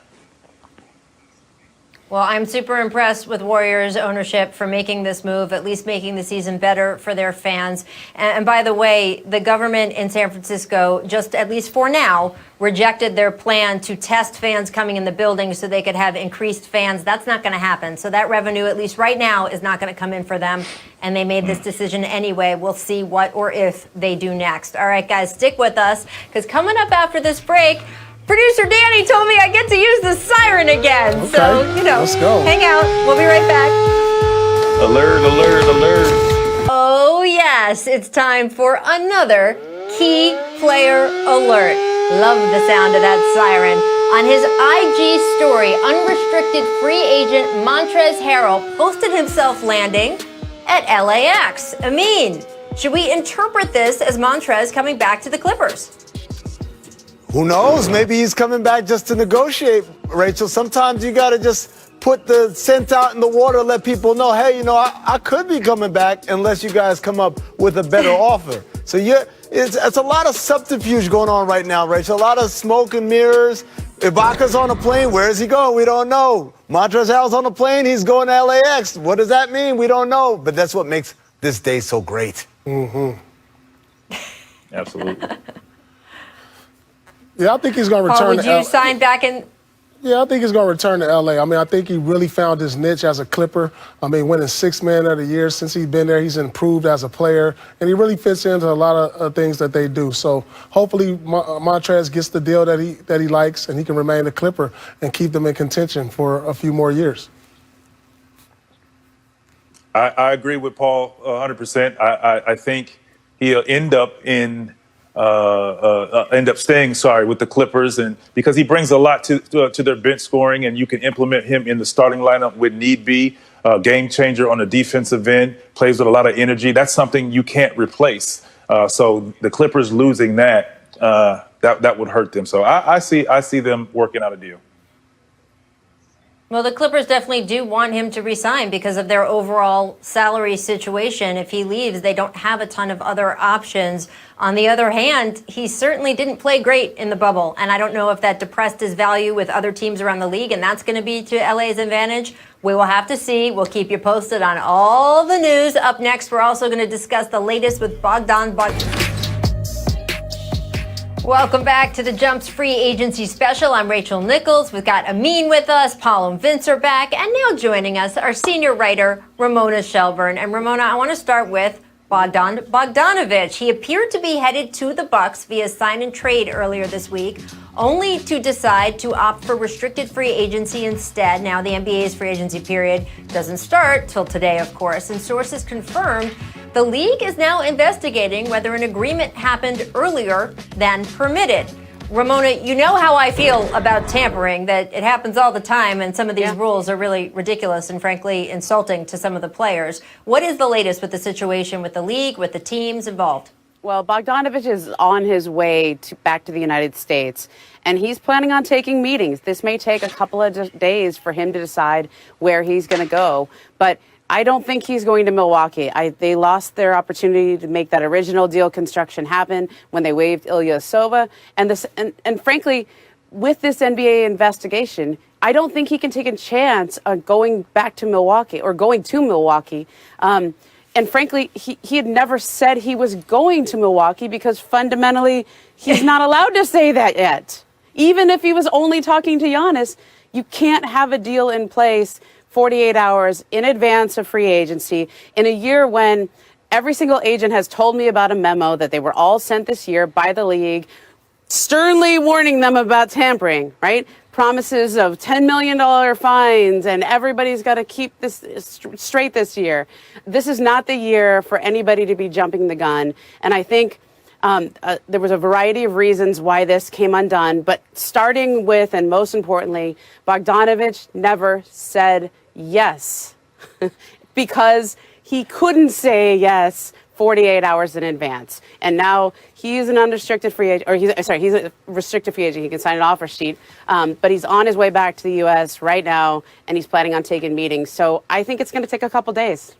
Well, I'm super impressed with Warriors ownership for making this move, at least making the season better for their fans. And by the way, the government in San Francisco, just at least for now, rejected their plan to test fans coming in the building so they could have increased fans. That's not going to happen. So that revenue, at least right now, is not going to come in for them. And they made this decision anyway. We'll see what or if they do next. All right, guys, stick with us, because coming up after this break, producer Danny told me I get to use the siren again. Okay. So, Let's go. Hang out. We'll be right back. Alert, alert, alert. Oh, yes. It's time for another key player alert. Love the sound of that siren. On his IG story, unrestricted free agent Montrez Harrell posted himself landing at LAX. Amin, should we interpret this as Montrez coming back to the Clippers? Who knows? Maybe he's coming back just to negotiate, Rachel. Sometimes you got to just put the scent out in the water, let people know, hey, I could be coming back unless you guys come up with a better offer. So it's a lot of subterfuge going on right now, Rachel. A lot of smoke and mirrors. Ibaka's on a plane. Where is he going? We don't know. Montrezl Harrell's on a plane. He's going to LAX. What does that mean? We don't know. But that's what makes this day so great. Mm-hmm. Absolutely. Yeah, I think he's going to return Paul, would you sign back in? Yeah, I think he's going to return to L.A. I think he really found his niche as a Clipper. Winning Sixth Man of the Year since he's been there. He's improved as a player, and he really fits into a lot of things that they do. So hopefully Montrez gets the deal that he likes, and he can remain a Clipper and keep them in contention for a few more years. I agree with Paul 100%. I think he'll end up staying with the Clippers, and because he brings a lot to their bench scoring, and you can implement him in the starting lineup when need be. Game changer on the defensive end, plays with a lot of energy. That's something you can't replace. So the Clippers losing that would hurt them. So I see them working out a deal. Well, the Clippers definitely do want him to resign because of their overall salary situation. If he leaves, they don't have a ton of other options. On the other hand, he certainly didn't play great in the bubble, and I don't know if that depressed his value with other teams around the league, and that's going to be to LA's advantage. We will have to see. We'll keep you posted on all the news. Up next, we're also going to discuss the latest with Bogdanovic. Welcome back to the Jump's free agency special. I'm Rachel Nichols. We've got Amin with us, Paul and Vince are back, and now joining us, our senior writer, Ramona Shelburne. And Ramona, I want to start with Bogdanovic. He appeared to be headed to the Bucks via sign and trade earlier this week, only to decide to opt for restricted free agency instead. Now, the NBA's free agency period doesn't start till today, of course, and sources confirmed the league is now investigating whether an agreement happened earlier than permitted. Ramona, you know how I feel about tampering, that it happens all the time, and some of these rules are really ridiculous and frankly insulting to some of the players. What is the latest with the situation with the league, with the teams involved? Well, Bogdanovic is on his way back to the United States, and he's planning on taking meetings. This may take a couple of days for him to decide where he's going to go, but I don't think he's going to Milwaukee. They lost their opportunity to make that original deal construction happen when they waived Ilyasova. And frankly, with this NBA investigation, I don't think he can take a chance on going back to Milwaukee or going to Milwaukee. And frankly, he had never said he was going to Milwaukee because fundamentally he's not allowed to say that yet. Even if he was only talking to Giannis, you can't have a deal in place 48 hours in advance of free agency in a year when every single agent has told me about a memo that they were all sent this year by the league, sternly warning them about tampering, right? Promises of $10 million fines, and everybody's got to keep this straight this year. This is not the year for anybody to be jumping the gun. And I think there was a variety of reasons why this came undone, but starting with, and most importantly, Bogdanovic never said yes because he couldn't say yes 48 hours in advance. And now he's an unrestricted free agent, or he's a restricted free agent. He can sign an offer sheet, but he's on his way back to the U.S. right now, and he's planning on taking meetings. So I think it's going to take a couple days.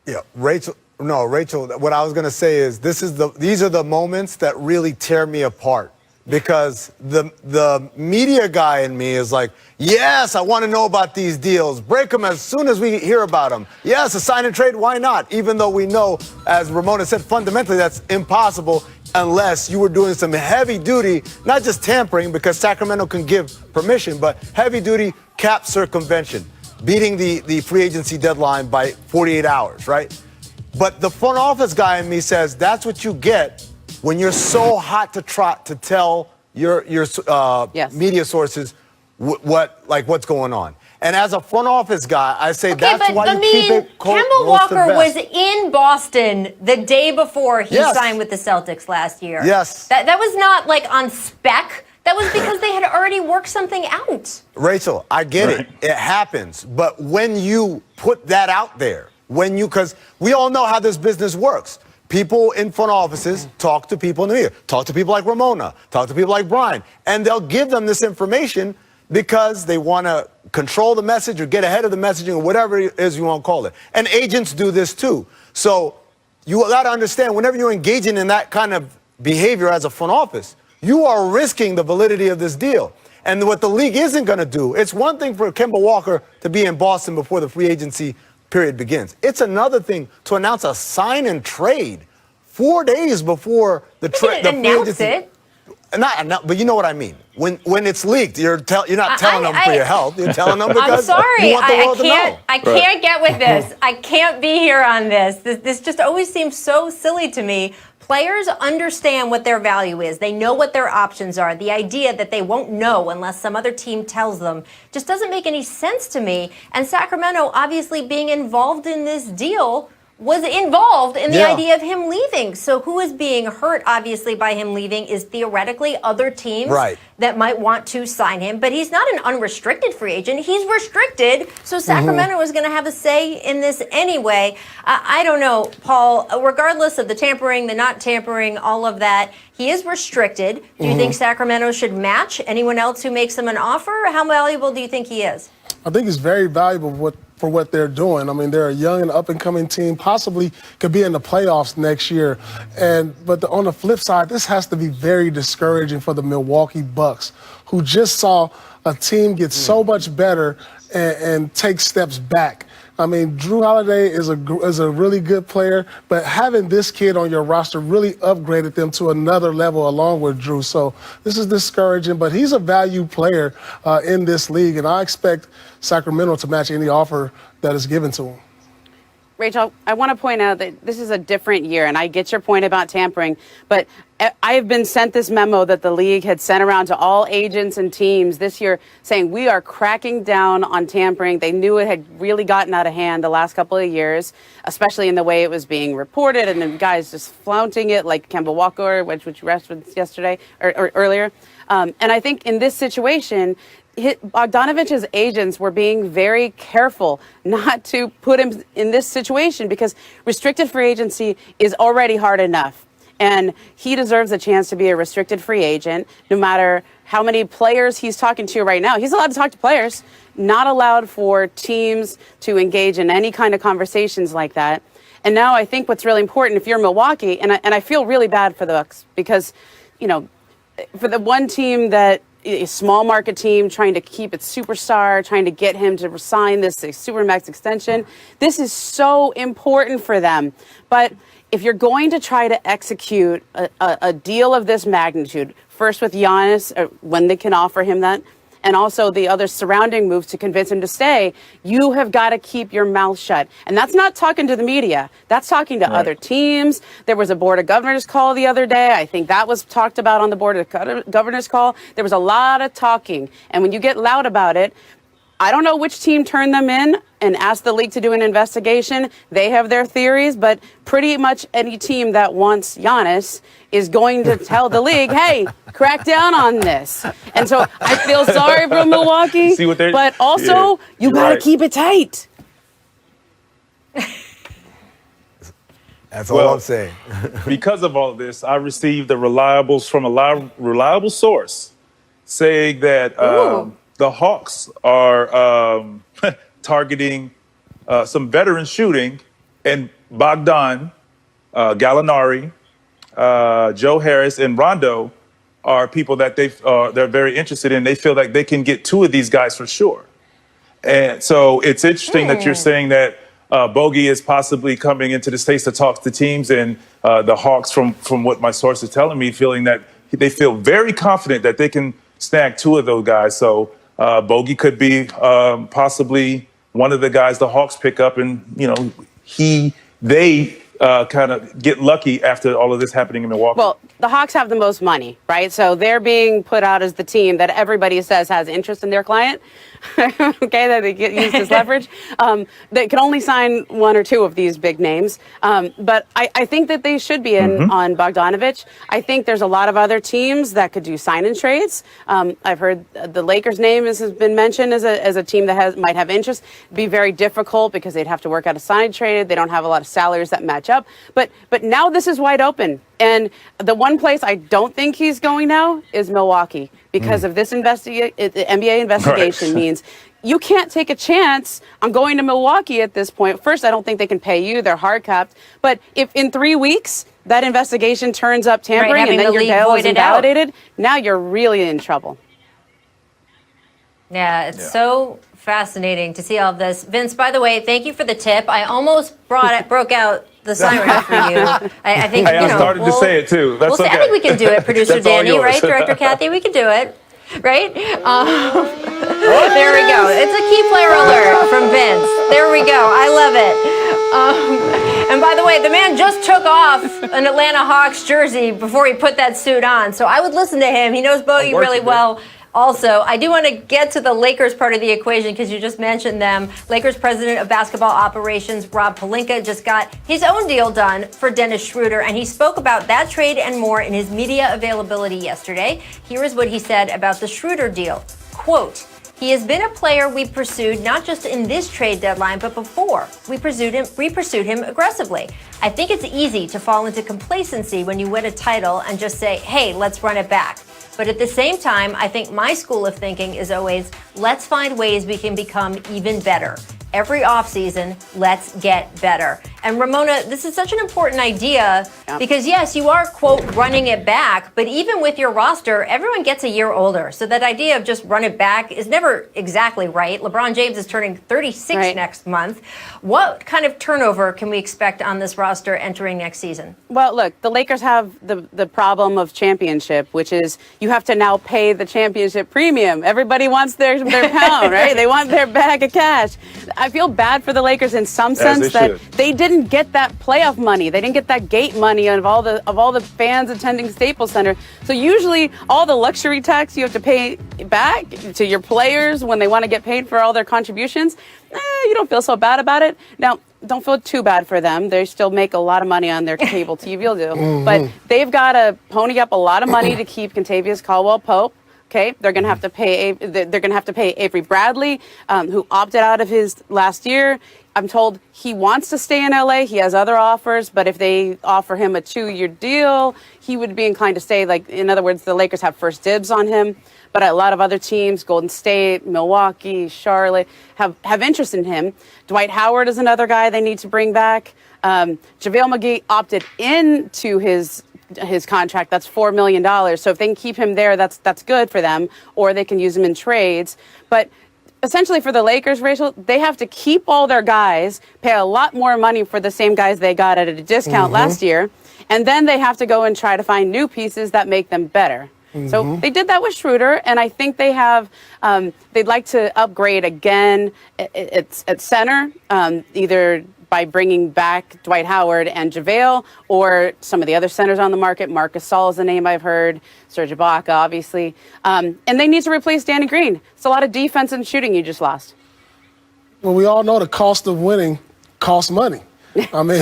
Yeah, Rachel, what I was going to say is these are the moments that really tear me apart, because the media guy in me is like, yes, I want to know about these deals. Break them as soon as we hear about them. Yes, a sign and trade, why not? Even though we know, as Ramona said, fundamentally that's impossible unless you were doing some heavy duty, not just tampering because Sacramento can give permission, but heavy duty cap circumvention, beating the free agency deadline by 48 hours, right? But the front office guy in me says that's what you get when you're so hot to trot to tell your media sources what's going on. And as a front office guy, I say that's why you keep it close. Kemba Walker was in Boston the day before he signed with the Celtics last year. Yes. That was not like on spec. That was because they had already worked something out. Rachel, I get it. It happens. But when you put that out there, because we all know how this business works. People in front offices talk to people in the media, talk to people like Ramona, talk to people like Brian, and they'll give them this information because they want to control the message or get ahead of the messaging or whatever it is you want to call it. And agents do this too. So you got to understand, whenever you're engaging in that kind of behavior as a front office, you are risking the validity of this deal. And what the league isn't going to do, it's one thing for Kemba Walker to be in Boston before the free agency period begins. It's another thing to announce a sign and trade 4 days before the free agency. But you know what I mean. When it's leaked, you're not telling them for your health. You're telling them because you want the world to know. I can't get with this. I can't be here on this. This just always seems so silly to me. Players understand what their value is. They know what their options are. The idea that they won't know unless some other team tells them just doesn't make any sense to me. And Sacramento obviously being involved in this deal was involved in the idea of him leaving. So who is being hurt, obviously, by him leaving is theoretically other teams that might want to sign him. But he's not an unrestricted free agent. He's restricted. So Sacramento is going to have a say in this anyway. I don't know, Paul, regardless of the tampering, the not tampering, all of that, he is restricted. Do you think Sacramento should match anyone else who makes him an offer? How valuable do you think he is? I think it's very valuable for what they're doing. I mean, they're a young and up-and-coming team, possibly could be in the playoffs next year. But on the flip side, this has to be very discouraging for the Milwaukee Bucks, who just saw a team get so much better and take steps back. I mean, Drew Holiday is a really good player, but having this kid on your roster really upgraded them to another level along with Drew. So this is discouraging, but he's a value player in this league, and I expect Sacramento to match any offer that is given to him. Rachel, I want to point out that this is a different year, and I get your point about tampering, but I have been sent this memo that the league had sent around to all agents and teams this year saying we are cracking down on tampering. They knew it had really gotten out of hand the last couple of years, especially in the way it was being reported, and then guys just flaunting it like Kemba Walker, which you referenced yesterday or earlier. And I think in this situation, Bogdanovic's agents were being very careful not to put him in this situation because restricted free agency is already hard enough. And he deserves a chance to be a restricted free agent, no matter how many players he's talking to right now. He's allowed to talk to players, not allowed for teams to engage in any kind of conversations like that. And now I think what's really important, if you're Milwaukee, and I feel really bad for the Bucks because, you know, for the one team that a small market team trying to keep its superstar, trying to get him to sign this supermax extension. This is so important for them. But if you're going to try to execute a deal of this magnitude, first with Giannis, when they can offer him that, and also the other surrounding moves to convince him to stay, you have got to keep your mouth shut. And that's not talking to the media. That's talking to other teams. There was a Board of Governors call the other day. I think that was talked about on the Board of Governors call. There was a lot of talking. And when you get loud about it, I don't know which team turned them in and asked the league to do an investigation. They have their theories, but pretty much any team that wants Giannis is going to tell the league, hey, crack down on this. And so I feel sorry for Milwaukee, but also you got to keep it tight. That's all I'm saying. Because of all of this, I received the reliables from a reliable source saying that the Hawks are targeting some veteran shooting, and Bogdan, Gallinari, Joe Harris, and Rondo are people that they're very interested in. They feel like they can get two of these guys for sure. And so it's interesting that you're saying that Bogey is possibly coming into the States to talk to teams, and the Hawks, from what my source is telling me, feeling that they feel very confident that they can snag two of those guys. So Bogey could be possibly one of the guys the Hawks pick up, and they kind of get lucky after all of this happening in Milwaukee. Well, the Hawks have the most money, right? So they're being put out as the team that everybody says has interest in their client. Okay, that they get used as leverage. They can only sign one or two of these big names. But I think that they should be in on Bogdanovic. I think there's a lot of other teams that could do sign-in trades. I've heard the Lakers' name has been mentioned as a team that might have interest. It'd be very difficult because they'd have to work out a sign trade. They don't have a lot of salaries that match up. But now this is wide open. And the one place I don't think he's going now is Milwaukee because of this NBA investigation means you can't take a chance on going to Milwaukee at this point. First, I don't think they can pay you. They're hard capped. But if in 3 weeks that investigation turns up tampering and then your deal is invalidated, now you're really in trouble. Yeah, it's so fascinating to see all of this. Vince, by the way, thank you for the tip. I almost broke out the siren for you. I think I started to say it too. That's okay. I think we can do it, producer Danny, right? Director Kathy, we can do it, right? There we go. It's a key player alert from Vince. There we go. I love it. And by the way, the man just took off an Atlanta Hawks jersey before he put that suit on. So I would listen to him. He knows Bogey really well. Also, I do want to get to the Lakers part of the equation because you just mentioned them. Lakers president of basketball operations, Rob Pelinka, just got his own deal done for Dennis Schroder, and he spoke about that trade and more in his media availability yesterday. Here is what he said about the Schroder deal. Quote, "He has been a player we pursued not just in this trade deadline, but before. We pursued him aggressively. I think it's easy to fall into complacency when you win a title and just say, hey, let's run it back. But at the same time, I think my school of thinking is always, let's find ways we can become even better. Every offseason, let's get better." And Ramona, this is such an important idea because, yes, you are, quote, running it back. But even with your roster, everyone gets a year older. So that idea of just run it back is never exactly right. LeBron James is turning 36 next month. What kind of turnover can we expect on this roster entering next season? Well, look, the Lakers have the problem of championship, which is you have to now pay the championship premium. Everybody wants their pound, right? They want their bag of cash. I feel bad for the Lakers in some sense that they didn't get that playoff money. They didn't get that gate money of all the fans attending Staples Center. So usually all the luxury tax you have to pay back to your players when they want to get paid for all their contributions, you don't feel so bad about it. Now, don't feel too bad for them. They still make a lot of money on their cable TV deal. But they've got to pony up a lot of money to keep Kentavious Caldwell-Pope. Okay, they're going to have to pay. They're going to have to pay Avery Bradley, who opted out of his last year. I'm told he wants to stay in LA. He has other offers, but if they offer him a 2-year deal, he would be inclined to stay. Like, in other words, the Lakers have first dibs on him. But a lot of other teams, Golden State, Milwaukee, Charlotte, have interest in him. Dwight Howard is another guy they need to bring back. JaVale McGee opted into his contract. That's $4 million. So if they can keep him there, that's good for them, or they can use him in trades. But essentially for the Lakers, Rachel, they have to keep all their guys, pay a lot more money for the same guys they got at a discount last year, and then they have to go and try to find new pieces that make them better. So they did that with Schroder, and I think they have. They'd like to upgrade again at center, either by bringing back Dwight Howard and JaVale, or some of the other centers on the market. Marc Gasol is the name I've heard. Serge Ibaka, obviously, and they need to replace Danny Green. It's a lot of defense and shooting you just lost. Well, we all know the cost of winning costs money. I mean,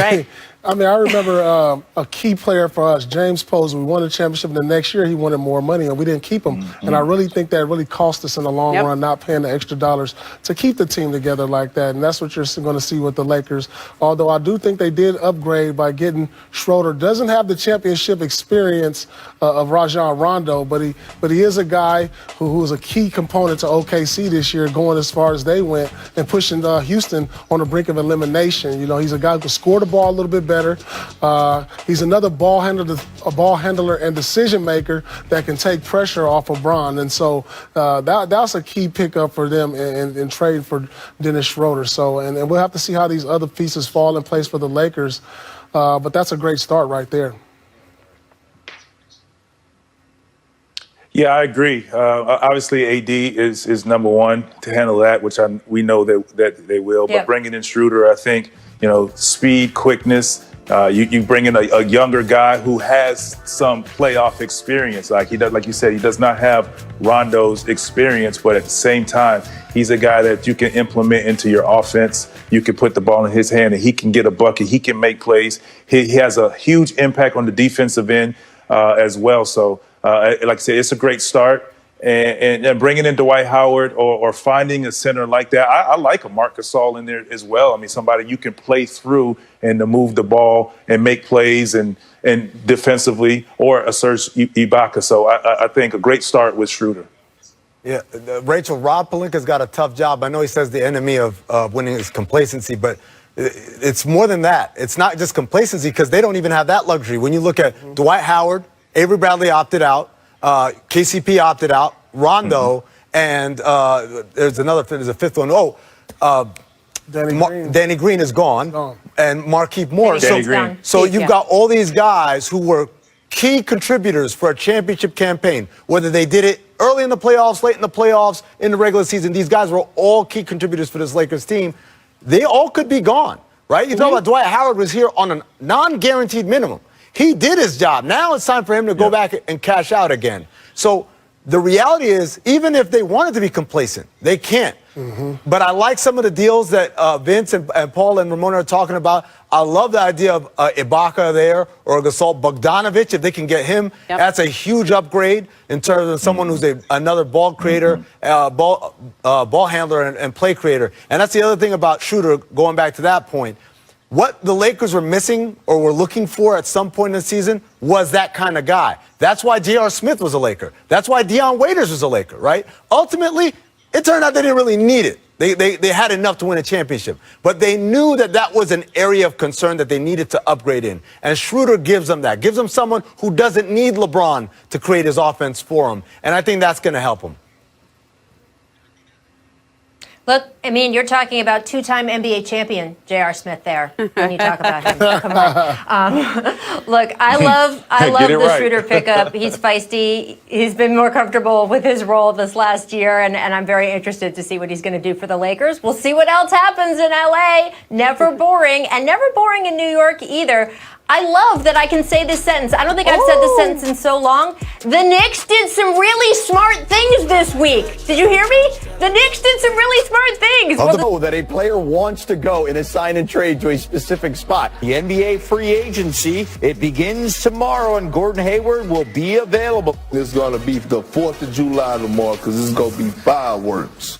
I remember a key player for us, James Posey. We won the championship, and the next year he wanted more money, and we didn't keep him. And I really think that really cost us in the long run, not paying the extra dollars to keep the team together like that. And that's what you're going to see with the Lakers. Although I do think they did upgrade by getting Schroder. Doesn't have the championship experience of Rajon Rondo, but he is a guy who was a key component to OKC this year, going as far as they went and pushing Houston on the brink of elimination. You know, he's a guy who can score the ball a little bit better. He's another ball handler and decision maker that can take pressure off of Bron. And so that's a key pickup for them in trade for Dennis Schroder. So, and we'll have to see how these other pieces fall in place for the Lakers. But that's a great start right there. Yeah, I agree. Obviously, AD is number one to handle that, which we know that they will. But bringing in Schroder, I think, speed, quickness. You bring in a younger guy who has some playoff experience. Like you said, he does not have Rondo's experience, but at the same time, he's a guy that you can implement into your offense. You can put the ball in his hand, and he can get a bucket. He can make plays. He has a huge impact on the defensive end as well. So, like I said, it's a great start. And bringing in Dwight Howard or finding a center like that, I like a Marc Gasol in there as well. I mean, somebody you can play through and to move the ball and make plays and defensively, or a Serge Ibaka. So I think a great start with Schroder. Yeah, Rachel, Rob Pelinka's got a tough job. I know he says the enemy of winning is complacency, but it's more than that. It's not just complacency, because they don't even have that luxury. When you look at Dwight Howard, Avery Bradley opted out. KCP opted out, Rondo, and there's a fifth one. Danny Green is gone, and Markieff Morris. So you've got all these guys who were key contributors for a championship campaign, whether they did it early in the playoffs, late in the playoffs, in the regular season. These guys were all key contributors for this Lakers team. They all could be gone, right? You talk about Dwight Howard was here on a non-guaranteed minimum. He did his job. Now it's time for him to go back and cash out again. So the reality is, even if they wanted to be complacent, they can't. But I like some of the deals that Vince and Paul and Ramona are talking about. I love the idea of Ibaka there or Gasol. Bogdanovic, if they can get him, that's a huge upgrade in terms of someone who's another ball creator, ball handler, and play creator. And that's the other thing about Schroder, going back to that point. What the Lakers were missing or were looking for at some point in the season was that kind of guy. That's why J.R. Smith was a Laker. That's why Deion Waiters was a Laker, right? Ultimately, it turned out they didn't really need it. They had enough to win a championship. But they knew that that was an area of concern that they needed to upgrade in. And Schroder gives them that. Gives them someone who doesn't need LeBron to create his offense for him. And I think that's going to help him. Look, I mean, you're talking about two-time NBA champion J.R. Smith there when you talk about him. Come on. Look, I love the Schroder pickup. He's feisty. He's been more comfortable with his role this last year, and I'm very interested to see what he's going to do for the Lakers. We'll see what else happens in L.A. Never boring, and never boring in New York either. I love that I can say this sentence. I don't think I've said this sentence in so long. The Knicks did some really smart things this week. Did you hear me? The Knicks did some really smart things. Know that a player wants to go in a sign and trade to a specific spot. The NBA free agency, it begins tomorrow, and Gordon Hayward will be available. It's going to be the 4th of July tomorrow because it's going to be fireworks.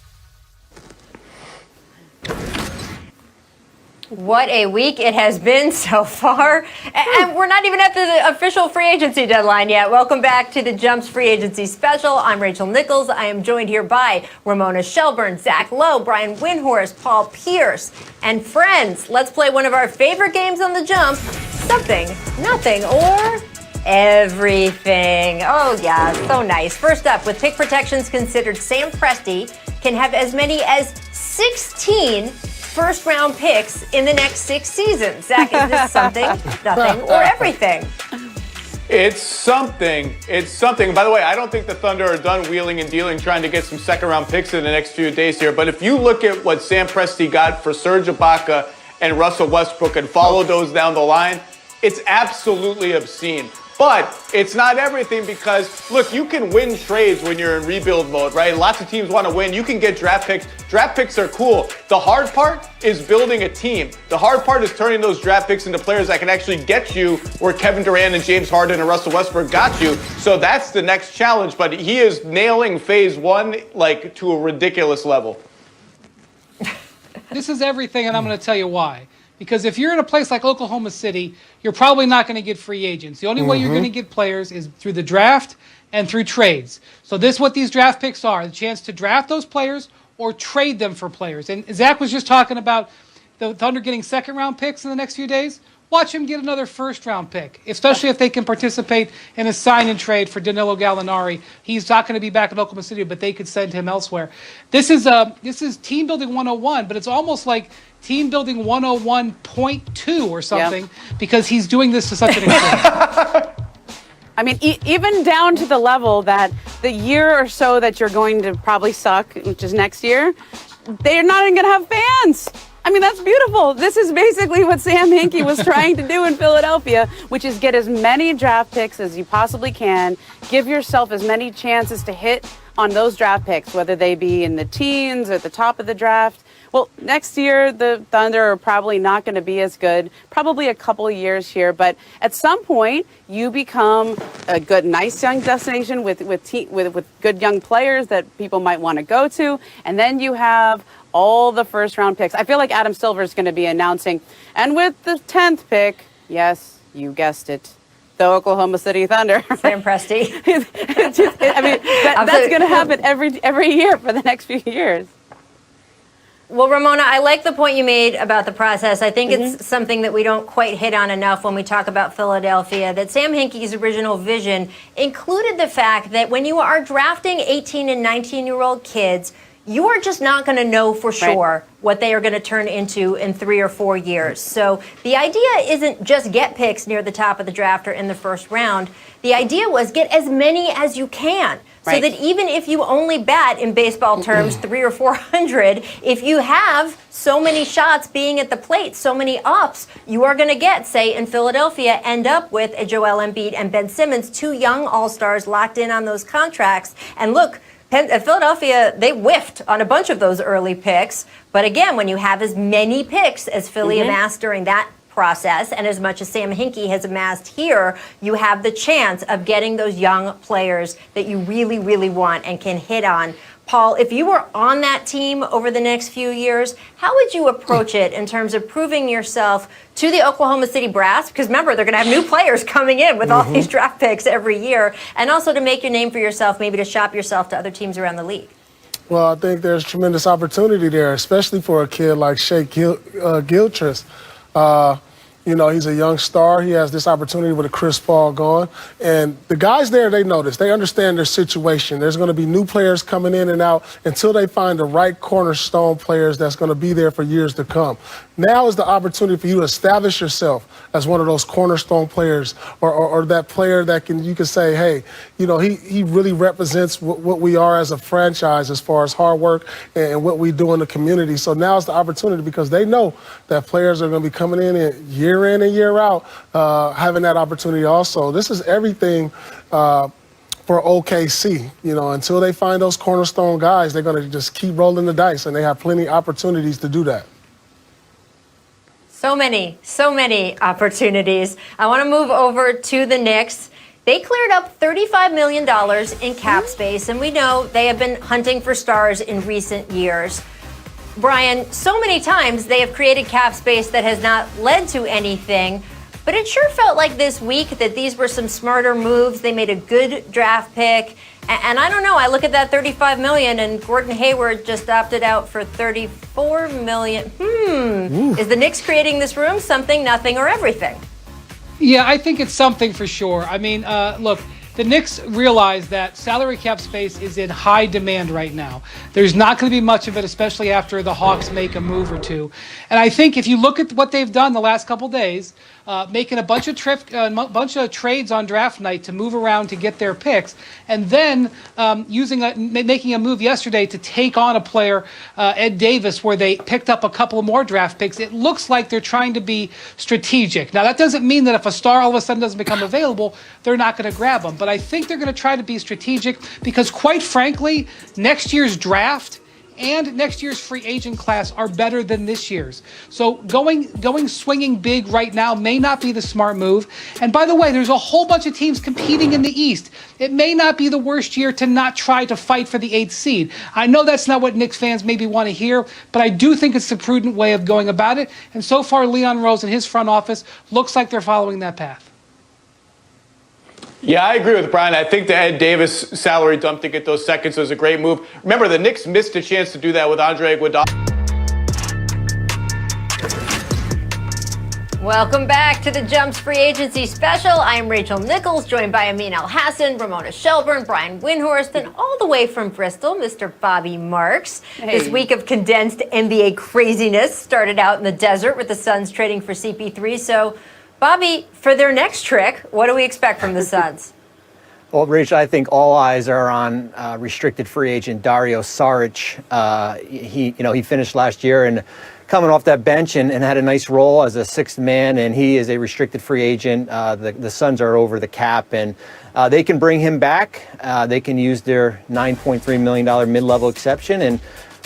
What a week it has been so far. And we're not even at the official free agency deadline yet. Welcome back to the Jump's free agency special. I'm Rachel Nichols. I am joined here by Ramona Shelburne, Zach Lowe, Brian Windhorst, Paul Pierce, and friends. Let's play one of our favorite games on the Jump, Something, Nothing, or Everything. Oh, yeah, so nice. First up, with pick protections considered, Sam Presti can have as many as 16 first-round picks in the next 6 seasons. Zach, is this something, nothing, or everything? It's something. It's something. By the way, I don't think the Thunder are done wheeling and dealing trying to get some second-round picks in the next few days here. But if you look at what Sam Presti got for Serge Ibaka and Russell Westbrook and follow those down the line, it's absolutely obscene. But it's not everything because, look, you can win trades when you're in rebuild mode, right? Lots of teams want to win. You can get draft picks. Draft picks are cool. The hard part is building a team. The hard part is turning those draft picks into players that can actually get you where Kevin Durant and James Harden and Russell Westbrook got you. So that's the next challenge. But he is nailing phase one, like, to a ridiculous level. This is everything, and I'm going to tell you why. Because if you're in a place like Oklahoma City, you're probably not going to get free agents. The only way you're going to get players is through the draft and through trades. So this is what these draft picks are, the chance to draft those players or trade them for players. And Zach was just talking about the Thunder getting second-round picks in the next few days. Watch him get another first-round pick, especially if they can participate in a sign-and-trade for Danilo Gallinari. He's not going to be back in Oklahoma City, but they could send him elsewhere. This is team building 101, but it's almost like team building 101.2 or something because he's doing this to such an extent. I mean, even down to the level that the year or so that you're going to probably suck, which is next year, they're not even going to have fans. I mean, that's beautiful. This is basically what Sam Hinkie was trying to do in Philadelphia, which is get as many draft picks as you possibly can, give yourself as many chances to hit on those draft picks, whether they be in the teens or at the top of the draft. Well, next year, the Thunder are probably not going to be as good, probably a couple of years here. But at some point, you become a good, nice young destination with good young players that people might want to go to. And then you have all the first-round picks. I feel like Adam Silver is going to be announcing, and with the 10th pick, yes, you guessed it, the Oklahoma City Thunder. Sam Presti. That's going to happen every year for the next few years. Well, Ramona, I like the point you made about the process. I think it's something that we don't quite hit on enough when we talk about Philadelphia, that Sam Hinkie's original vision included the fact that when you are drafting 18 and 19-year-old kids, you are just not going to know for sure what they are going to turn into in 3 or 4 years. So the idea isn't just get picks near the top of the draft or in the first round. The idea was get as many as you can. so that even if you only bat in baseball terms 300 or 400, if you have so many shots being at the plate, so many ups, you are going to get, say, in Philadelphia, end up with a Joel Embiid and Ben Simmons, two young all-stars locked in on those contracts. And look, Philadelphia, they whiffed on a bunch of those early picks. But again, when you have as many picks as Philly amassed during that process, and as much as Sam Hinkie has amassed here, you have the chance of getting those young players that you really, really want and can hit on. Paul, if you were on that team over the next few years, how would you approach it in terms of proving yourself to the Oklahoma City Brass? Because remember, they're going to have new players coming in with all these draft picks every year, and also to make your name for yourself, maybe to shop yourself to other teams around the league. Well, I think there's tremendous opportunity there, especially for a kid like Shea Gilchrist. You know, he's a young star. He has this opportunity with a Chris Paul going. And the guys there, they know this. They understand their situation. There's going to be new players coming in and out until they find the right cornerstone players that's going to be there for years to come. Now is the opportunity for you to establish yourself as one of those cornerstone players or that player that you can say, hey, you know, he really represents what we are as a franchise as far as hard work and what we do in the community. So now is the opportunity because they know that players are going to be coming in year in and year out, having that opportunity also. This is everything for OKC. You know, until they find those cornerstone guys, they're going to just keep rolling the dice, and they have plenty of opportunities to do that. So many opportunities. I want to move over to the Knicks. They cleared up $35 million in cap space, and we know they have been hunting for stars in recent years. Brian, so many times they have created cap space that has not led to anything, but it sure felt like this week that these were some smarter moves. They made a good draft pick, and I don't know, I look at that $35 million and Gordon Hayward just opted out for $34 million. Is the Knicks creating this room something, nothing, or everything? Yeah, I think it's something for sure. I mean, look, the Knicks realize that salary cap space is in high demand right now. There's not going to be much of it, especially after the Hawks make a move or two. And I think if you look at what they've done the last couple days, making a bunch of trades on draft night to move around to get their picks, and then making a move yesterday to take on a player, Ed Davis, where they picked up a couple more draft picks. It looks like they're trying to be strategic. Now, that doesn't mean that if a star all of a sudden doesn't become available, they're not going to grab them. But I think they're going to try to be strategic because, quite frankly, next year's draft and next year's free agent class are better than this year's. So going swinging big right now may not be the smart move. And by the way, there's a whole bunch of teams competing in the East. It may not be the worst year to not try to fight for the 8th seed. I know that's not what Knicks fans maybe want to hear, but I do think it's the prudent way of going about it. And so far, Leon Rose and his front office looks like they're following that path. Yeah, I agree with Brian. I think the Ed Davis salary dump to get those seconds was a great move. Remember, the Knicks missed a chance to do that with Andre Iguodala. Welcome back to the Jump's Free Agency Special. I am Rachel Nichols, joined by Amin Al-Hassan, Ramona Shelburne, Brian Windhorst, and all the way from Bristol, Mr. Bobby Marks. Hey. This week of condensed NBA craziness started out in the desert with the Suns trading for CP3. So, Bobby, for their next trick, what do we expect from the Suns? Well, Rachel, I think all eyes are on restricted free agent Dario Saric. He finished last year and coming off that bench and had a nice role as a sixth man, and he is a restricted free agent. The Suns are over the cap, and they can bring him back. They can use their $9.3 million mid-level exception, and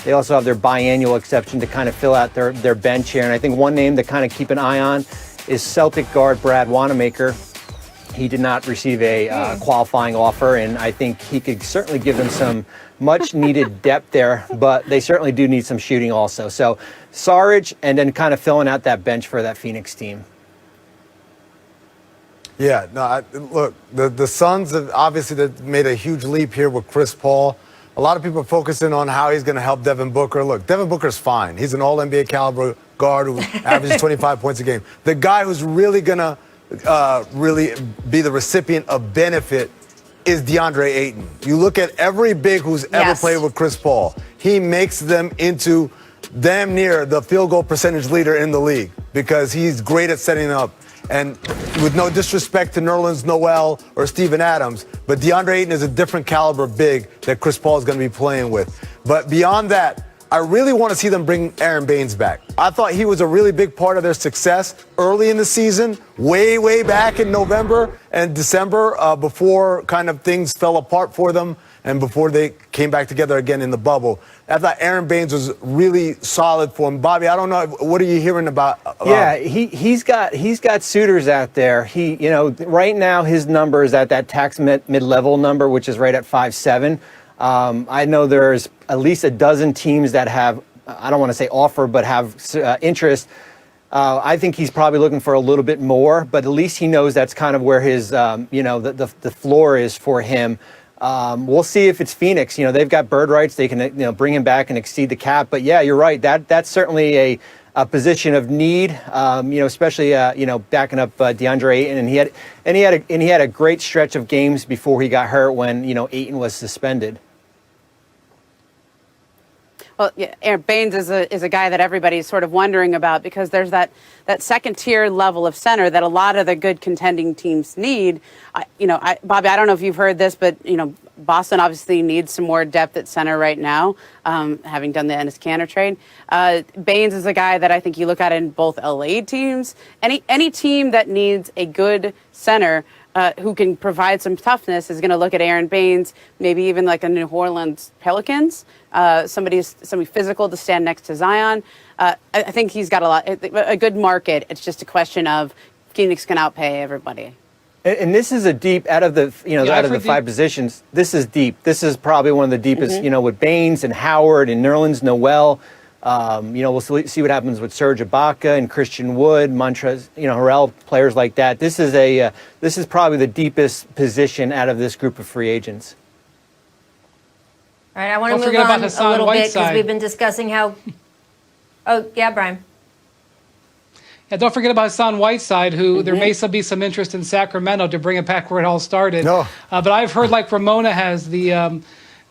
they also have their biannual exception to kind of fill out their bench here. And I think one name to kind of keep an eye on is Celtic guard Brad Wanamaker. He did not receive a qualifying offer, and I think he could certainly give them some much-needed depth there, but they certainly do need some shooting also. So Saric, and then kind of filling out that bench for that Phoenix team. Yeah, no, look, the Suns have obviously made a huge leap here with Chris Paul. A lot of people are focusing on how he's going to help Devin Booker. Look, Devin Booker's fine. He's an all-NBA caliber guard who averages 25 points a game. The guy who's really going to really be the recipient of benefit is DeAndre Ayton. You look at every big who's ever played with Chris Paul. He makes them into damn near the field goal percentage leader in the league because he's great at setting up. And with no disrespect to Nerlens Noel or Steven Adams, but DeAndre Ayton is a different caliber big that Chris Paul is going to be playing with. But beyond that, I really want to see them bring Aaron Baines back. I thought he was a really big part of their success early in the season, way back in November and December, before kind of things fell apart for them and before they came back together again in the bubble. I thought Aaron Baines was really solid for him. Bobby, I don't know, what are you hearing about? Yeah, he's got suitors out there. Right now his number is at that tax mid-level number, which is right at 5'7". I know there's at least a dozen teams that have, I don't want to say offer, but have interest. I think he's probably looking for a little bit more, but at least he knows that's kind of where his, the floor is for him. We'll see if it's Phoenix. They've got bird rights. They can, bring him back and exceed the cap. But yeah, you're right. That's certainly a position of need. Especially backing up DeAndre Ayton, and he had a great stretch of games before he got hurt when Ayton was suspended. Well, yeah, Aaron Baines is a guy that everybody's sort of wondering about because there's that second tier level of center that a lot of the good contending teams need. Bobby, I don't know if you've heard this, but Boston obviously needs some more depth at center right now, having done the Enes Kanter trade. Baines is a guy that I think you look at in both LA teams. Any team that needs a good center who can provide some toughness is going to look at Aaron Baines, maybe even like a New Orleans Pelicans, somebody physical to stand next to Zion. I think he's got a good market. It's just a question of Phoenix can outpay everybody. And this is a deep out of the five positions. This is deep. This is probably one of the deepest. With Baines and Howard and Nerlens Noel. We'll see what happens with Serge Ibaka and Christian Wood, Montrez, Harrell, players like that. This is probably the deepest position out of this group of free agents. All right, I want to move on a little bit because we've been discussing how. Oh yeah, Brian. Yeah, don't forget about Hassan Whiteside, who there may still be some interest in Sacramento to bring it back where it all started. No. But I've heard, like Ramona has, the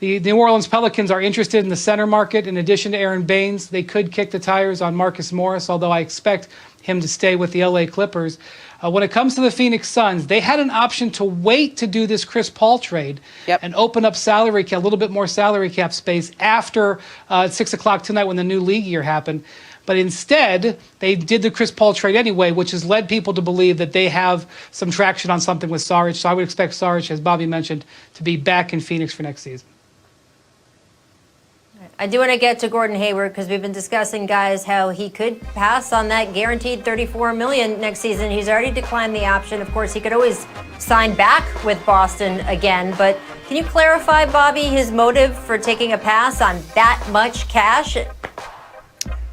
New Orleans Pelicans are interested in the center market. In addition to Aaron Baines, they could kick the tires on Marcus Morris, although I expect him to stay with the LA Clippers. When it comes to the Phoenix Suns, they had an option to wait to do this Chris Paul trade and open up salary cap, a little bit more salary cap space after 6 o'clock tonight when the new league year happened. But instead, they did the Chris Paul trade anyway, which has led people to believe that they have some traction on something with Saric. So I would expect Saric, as Bobby mentioned, to be back in Phoenix for next season. I do want to get to Gordon Hayward because we've been discussing, guys, how he could pass on that guaranteed $34 million next season. He's already declined the option. Of course, he could always sign back with Boston again. But can you clarify, Bobby, his motive for taking a pass on that much cash?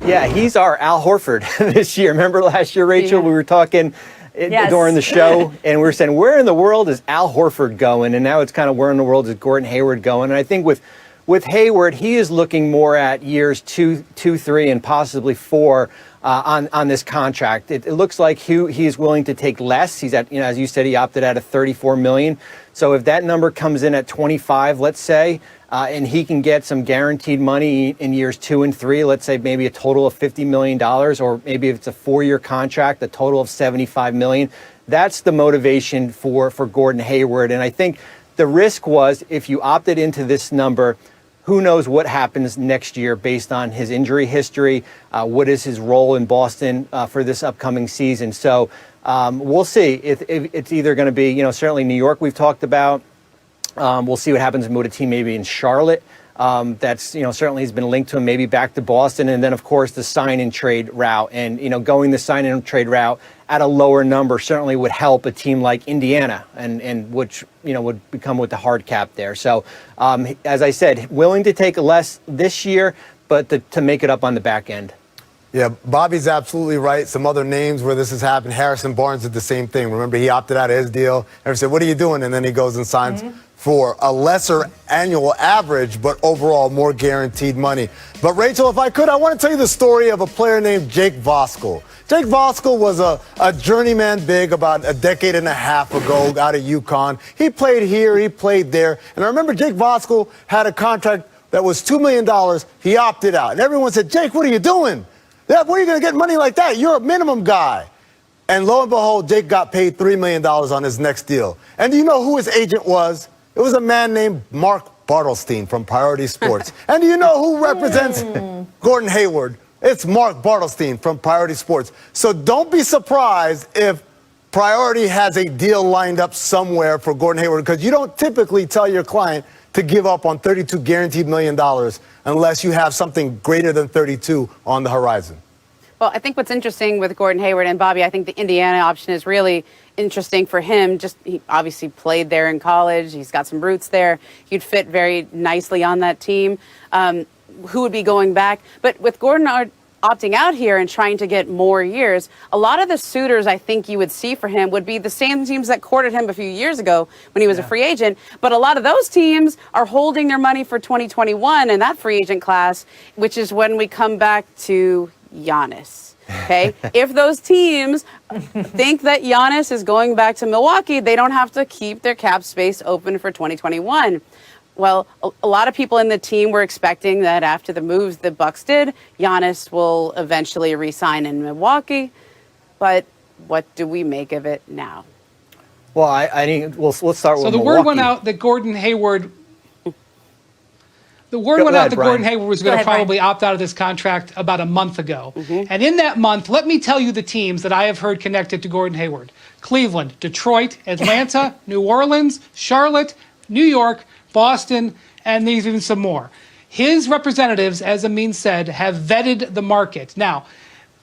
Yeah, he's our Al Horford this year. Remember last year, Rachel, we were talking during the show, and we were saying, where in the world is Al Horford going? And now it's kind of where in the world is Gordon Hayward going? And I think with Hayward, he is looking more at years 2, 3, and possibly 4 on this contract. It looks like he is willing to take less. He's at, as you said, he opted out of $34 million. So if that number comes in at 25, let's say, and he can get some guaranteed money in years 2 and 3, let's say maybe a total of $50 million, or maybe if it's a 4-year contract, a total of $75 million. That's the motivation for Gordon Hayward. And I think the risk was if you opted into this number, who knows what happens next year based on his injury history? What is his role in Boston for this upcoming season? So we'll see. It's either going to be, certainly New York we've talked about. We'll see what happens with a team maybe in Charlotte. That's, certainly has been linked to him, maybe back to Boston. And then, of course, the sign-and-trade route. And, going the sign-and-trade route at a lower number certainly would help a team like Indiana, and which, would become with the hard cap there. So, as I said, willing to take less this year, but to make it up on the back end. Yeah, Bobby's absolutely right. Some other names where this has happened. Harrison Barnes did the same thing. Remember, he opted out of his deal. Everyone said, what are you doing? And then he goes and signs for a lesser annual average, but overall more guaranteed money. But, Rachel, if I could, I want to tell you the story of a player named Jake Voskuhl. Jake Voskuhl was a journeyman big about a decade and a half ago out of UConn. He played here, he played there. And I remember Jake Voskuhl had a contract that was $2 million. He opted out. And everyone said, Jake, what are you doing? Where are you going to get money like that? You're a minimum guy. And lo and behold, Jake got paid $3 million on his next deal. And do you know who his agent was? It was a man named Mark Bartelstein from Priority Sports. And do you know who represents Gordon Hayward? It's Mark Bartelstein from Priority Sports. So don't be surprised if Priority has a deal lined up somewhere for Gordon Hayward, because you don't typically tell your client to give up on $32 guaranteed million unless you have something greater than 32 on the horizon. Well, I think what's interesting with Gordon Hayward and Bobby, I think the Indiana option is really interesting for him. Just he obviously played there in college. He's got some roots there. He'd fit very nicely on that team. Who would be going back? But with Gordon opting out here and trying to get more years, a lot of the suitors I think you would see for him would be the same teams that courted him a few years ago when he was a free agent. But a lot of those teams are holding their money for 2021 and that free agent class, which is when we come back to Giannis. Okay, if those teams think that Giannis is going back to Milwaukee, they don't have to keep their cap space open for 2021. Well, a lot of people in the team were expecting that after the moves the Bucks did, Giannis will eventually re-sign in Milwaukee. But what do we make of it now? Well, I think let's start with Milwaukee. So the word went out that Gordon Hayward. The word went out that Gordon Hayward was going to probably opt out of this contract about a month ago. And in that month, let me tell you the teams that I have heard connected to Gordon Hayward: Cleveland, Detroit, Atlanta, New Orleans, Charlotte, New York, Boston, and there's even some more. His representatives, as Amin said, have vetted the market. Now,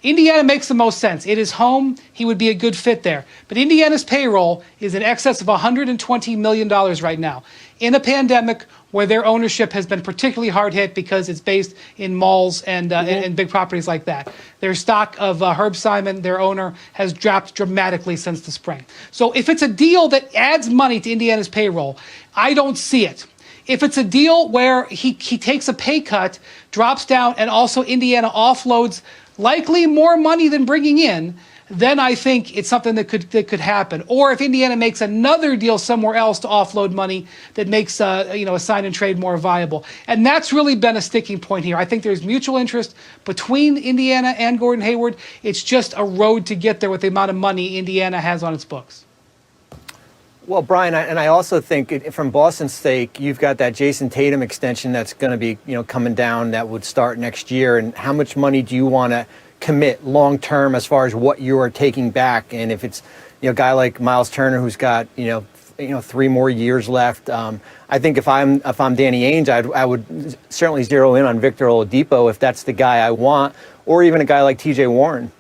Indiana makes the most sense. It is home. He would be a good fit there. But Indiana's payroll is in excess of $120 million right now. In a pandemic where their ownership has been particularly hard hit because it's based in malls and big properties like that. Their stock of Herb Simon, their owner, has dropped dramatically since the spring. So if it's a deal that adds money to Indiana's payroll, I don't see it. If it's a deal where he takes a pay cut, drops down, and also Indiana offloads likely more money than bringing in, then I think it's something that could happen. Or if Indiana makes another deal somewhere else to offload money that makes a sign and trade more viable. And that's really been a sticking point here. I think there's mutual interest between Indiana and Gordon Hayward. It's just a road to get there with the amount of money Indiana has on its books. Well, Brian, I also think from Boston's sake, you've got that Jason Tatum extension that's going to be coming down that would start next year. And how much money do you want to commit long term as far as what you are taking back? And if it's a guy like Miles Turner who's got 3 more years left, I think if I'm Danny Ainge, I would certainly zero in on Victor Oladipo if that's the guy I want, or even a guy like T.J. Warren.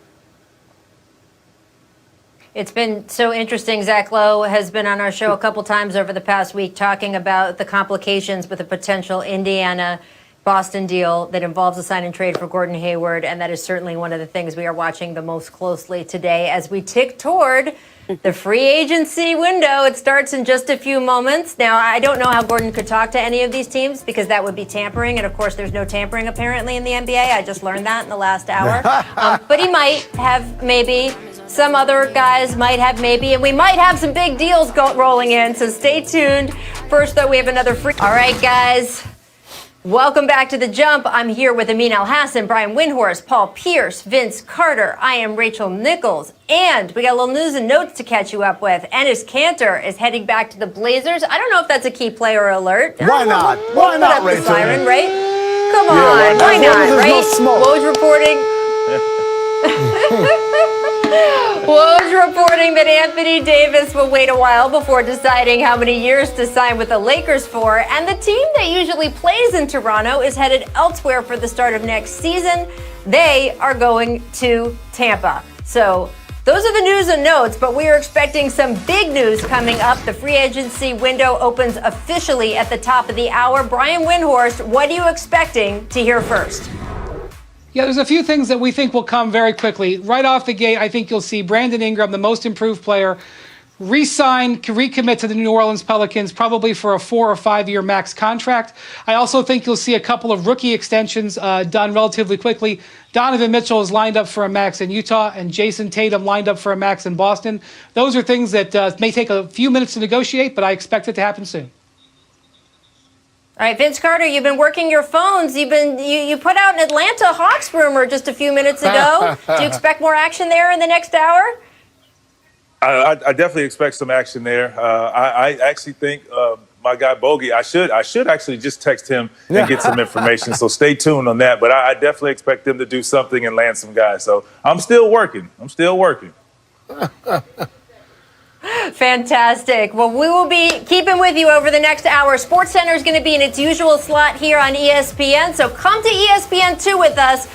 It's been so interesting. Zach Lowe has been on our show a couple times over the past week talking about the complications with a potential Indiana-Boston deal that involves a sign and trade for Gordon Hayward, and that is certainly one of the things we are watching the most closely today as we tick toward the free agency window. It starts in just a few moments. Now, I don't know how Gordon could talk to any of these teams because that would be tampering, and of course there's no tampering apparently in the NBA. I just learned that in the last hour. But he might have maybe. Some other guys might have maybe, and we might have some big deals rolling in, so stay tuned. First, though, we have another free. All right, guys. Welcome back to The Jump. I'm here with Amin Elhassan, Brian Windhorst, Paul Pierce, Vince Carter. I am Rachel Nichols, and we got a little news and notes to catch you up with. Enes Kanter is heading back to the Blazers. I don't know if that's a key player alert. Why not? Why not, Rachel? Siren, right? Come on, why not, right? Woj reporting. Woj reporting that Anthony Davis will wait a while before deciding how many years to sign with the Lakers for, and the team that usually plays in Toronto is headed elsewhere for the start of next season. They are going to Tampa. So those are the news and notes, but we are expecting some big news coming up. The free agency window opens officially at the top of the hour. Brian Windhorst, what are you expecting to hear first? Yeah, there's a few things that we think will come very quickly. Right off the gate, I think you'll see Brandon Ingram, the most improved player, recommit to the New Orleans Pelicans, probably for a 4 or 5 year max contract. I also think you'll see a couple of rookie extensions done relatively quickly. Donovan Mitchell is lined up for a max in Utah, and Jason Tatum lined up for a max in Boston. Those are things that may take a few minutes to negotiate, but I expect it to happen soon. All right, Vince Carter, you've been working your phones. You put out an Atlanta Hawks rumor just a few minutes ago. Do you expect more action there in the next hour? I definitely expect some action there. I actually think my guy Bogey, I should actually just text him and get some information. So stay tuned on that. But I definitely expect them to do something and land some guys. So I'm still working. Fantastic. Well, we will be keeping with you over the next hour. SportsCenter is going to be in its usual slot here on ESPN. So come to ESPN2 with us.